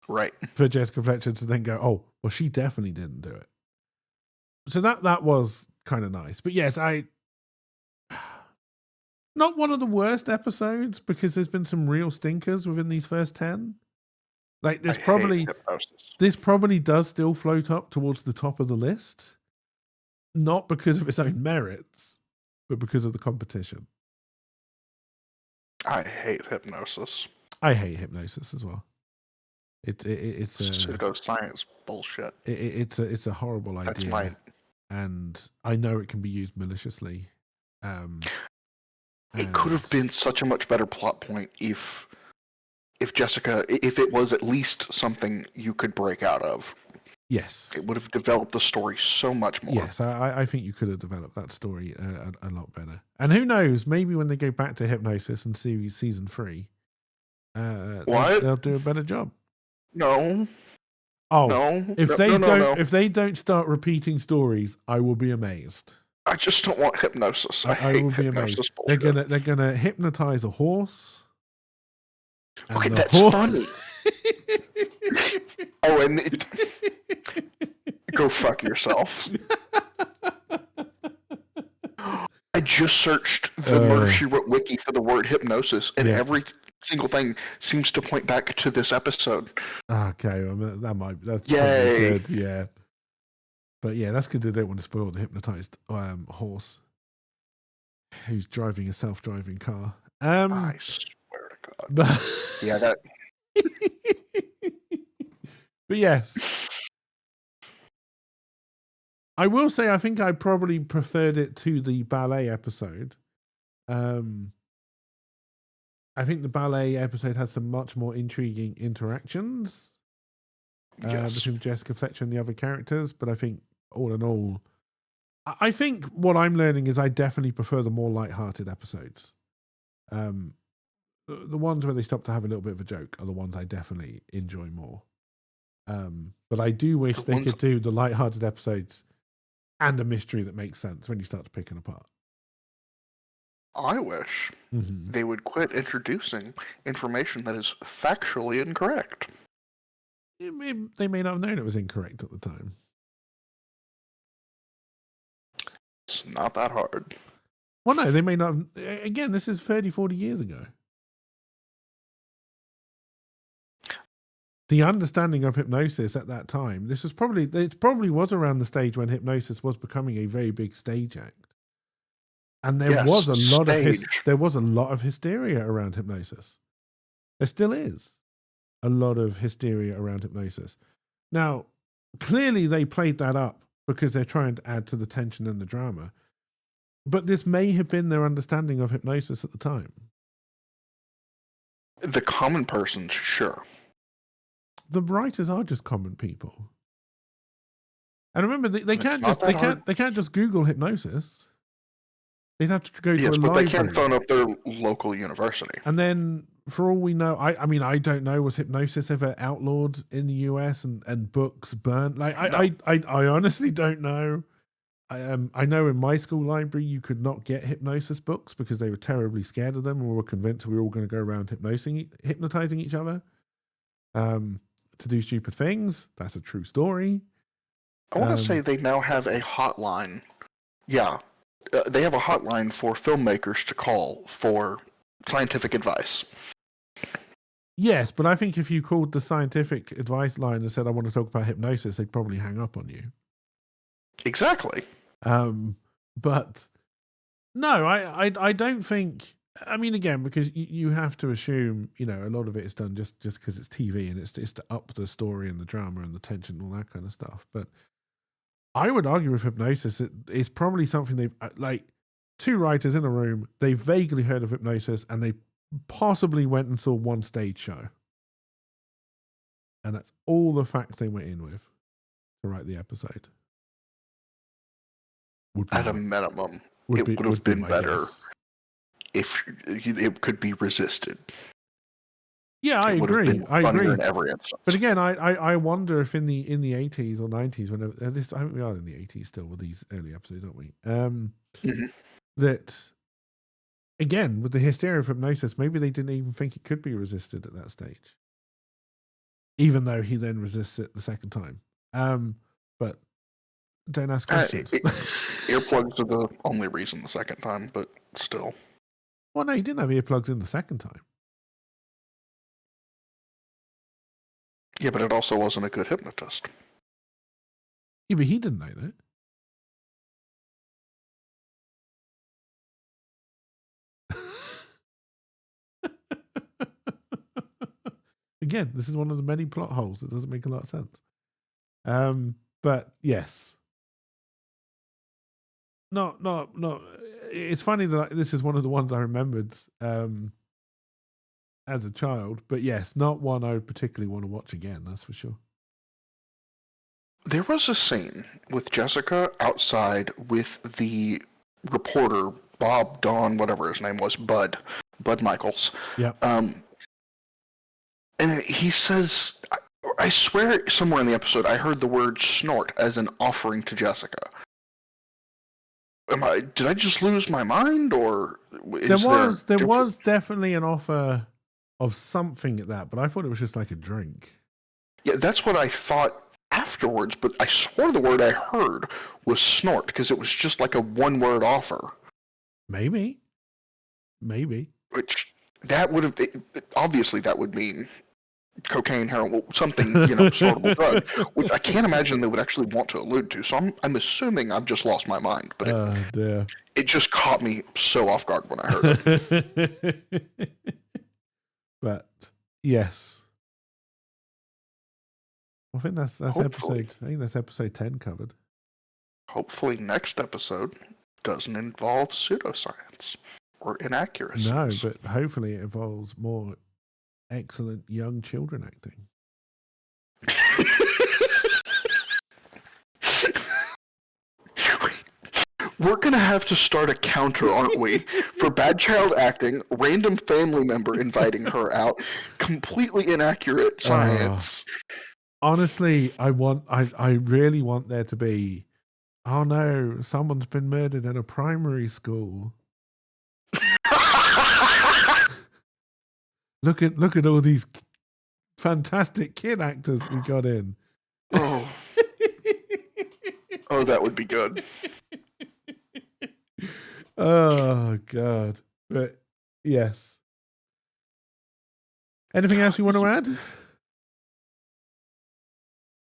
Right. For Jessica Fletcher to then go, oh, well, she definitely didn't do it. So that was kind of nice. But yes, not one of the worst episodes because there's been some real stinkers within these first 10. Like I hate hypnosis. this probably does still float up towards the top of the list, not because of its own merits, but because of the competition. I hate hypnosis. I hate hypnosis as well. It's Pseudoscience bullshit. It's a horrible That's idea, mine. and I know it can be used maliciously. It could have been such a much better plot point if Jessica, if it was at least something you could break out of. Yes, it would have developed the story so much more. Yes, I think you could have developed that story a lot better. And who knows? Maybe when they go back to hypnosis and see season 3, they'll do a better job. No. Oh, no. If No. they don't start repeating stories, I will be amazed. I just don't want hypnosis. I will be amazed. Bullshit. They're gonna hypnotize a horse. Okay, that's funny. Oh, and go fuck yourself. I just searched the Murder She Wrote wiki for the word hypnosis, and every single thing seems to point back to this episode. Okay, that's probably good. Yeah, but yeah, that's because they don't want to spoil the hypnotized horse who's driving a self-driving car. I swear to God. But yeah, that. But yes, I will say I think I probably preferred it to the ballet episode. I think the ballet episode has some much more intriguing interactions between Jessica Fletcher and the other characters. But I think all in all, I think what I'm learning is I definitely prefer the more lighthearted episodes. The ones where they stop to have a little bit of a joke are the ones I definitely enjoy more. But I do wish they could do the lighthearted episodes and a mystery that makes sense when you start to pick it apart. I wish they would quit introducing information that is factually incorrect. They may not have known it was incorrect at the time. It's not that hard. Well, no, they may not have. Again, this is 30, 40 years ago. The understanding of hypnosis at that time, it probably was around the stage when hypnosis was becoming a very big stage act. And there was a lot of hysteria around hypnosis. There still is a lot of hysteria around hypnosis. Now, clearly they played that up because they're trying to add to the tension and the drama. But this may have been their understanding of hypnosis at the time. The common person, sure. The writers are just common people. And remember, they can't just Google hypnosis. They'd have to go to a library. They can't phone up their local university. And then, for all we know, I don't know, was hypnosis ever outlawed in the US and books burnt? Like, no. I honestly don't know. I know in my school library you could not get hypnosis books because they were terribly scared of them and were convinced we were all going to go around hypnotizing each other to do stupid things. That's a true story. I want to say they now have a hotline. Yeah. They have a hotline for filmmakers to call for scientific advice. Yes, but I think if you called the scientific advice line and said, I want to talk about hypnosis, they'd probably hang up on you. Exactly. But no, I don't think, I mean, again, because you have to assume, a lot of it is done just because it's TV and it's to up the story and the drama and the tension and all that kind of stuff. But I would argue with hypnosis, it's probably something they've, like, two writers in a room, they vaguely heard of hypnosis and they possibly went and saw one stage show. And that's all the facts they went in with to write the episode. At a minimum, it would have been better if it could be resisted. Yeah, I agree. I agree. In every instance. But again, I wonder if in the 80s or 90s, whenever this, I think we are in the 80s still with these early episodes, aren't we? That again, with the hysteria of hypnosis, maybe they didn't even think it could be resisted at that stage, even though he then resists it the second time. But don't ask questions. Earplugs are the only reason the second time, but still. Well, no, he didn't have earplugs in the second time. Yeah, but it also wasn't a good hypnotist. Yeah, but he didn't know that. Again, this is one of the many plot holes that doesn't make a lot of sense. But yes. No. It's funny that this is one of the ones I remembered as a child, but yes, not one I would particularly want to watch again, that's for sure. There was a scene with Jessica outside with the reporter, Bob, Don, whatever his name was, Bud Michaels. Yeah. And he says, I swear somewhere in the episode I heard the word snort as an offering to Jessica. Did I just lose my mind, or there was definitely an offer of something at that, but I thought it was just like a drink. Yeah, that's what I thought afterwards, but I swore the word I heard was snort because it was just like a one-word offer. Maybe. Which that would have obviously that would mean cocaine, heroin, something, sortable drug, which I can't imagine they would actually want to allude to. So I'm assuming I've just lost my mind, but it just caught me so off guard when I heard it. But yes, I think that's episode. I think that's episode 10 covered. Hopefully, next episode doesn't involve pseudoscience or inaccuracies. No, but hopefully it involves more excellent young children acting. We're going to have to start a counter, aren't we? For bad child acting, random family member inviting her out, completely inaccurate science. Honestly, I really want there to be, oh no, someone's been murdered in a primary school. Look at all these fantastic kid actors we got in. Oh, that would be good. Oh God! But yes. Anything else you want to add?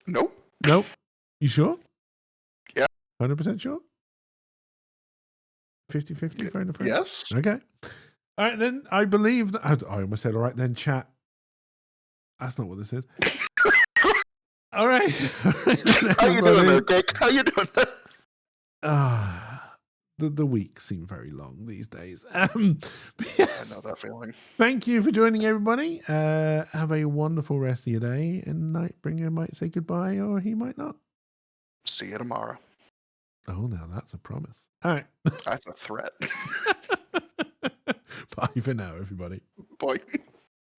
Nope. You sure? Yeah. 100% sure? 50-50 friend of friend? Yes. Okay. All right, then. I believe that... I almost said, all right, then, chat. That's not what this is. All right. How you doing there, Dick? How you doing there? The weeks seem very long these days. Yes. I know that feeling. Thank you for joining, everybody. Have a wonderful rest of your day. And Nightbringer might say goodbye, or he might not. See you tomorrow. Oh, now that's a promise. All right. That's a threat. Bye for now, everybody. Bye.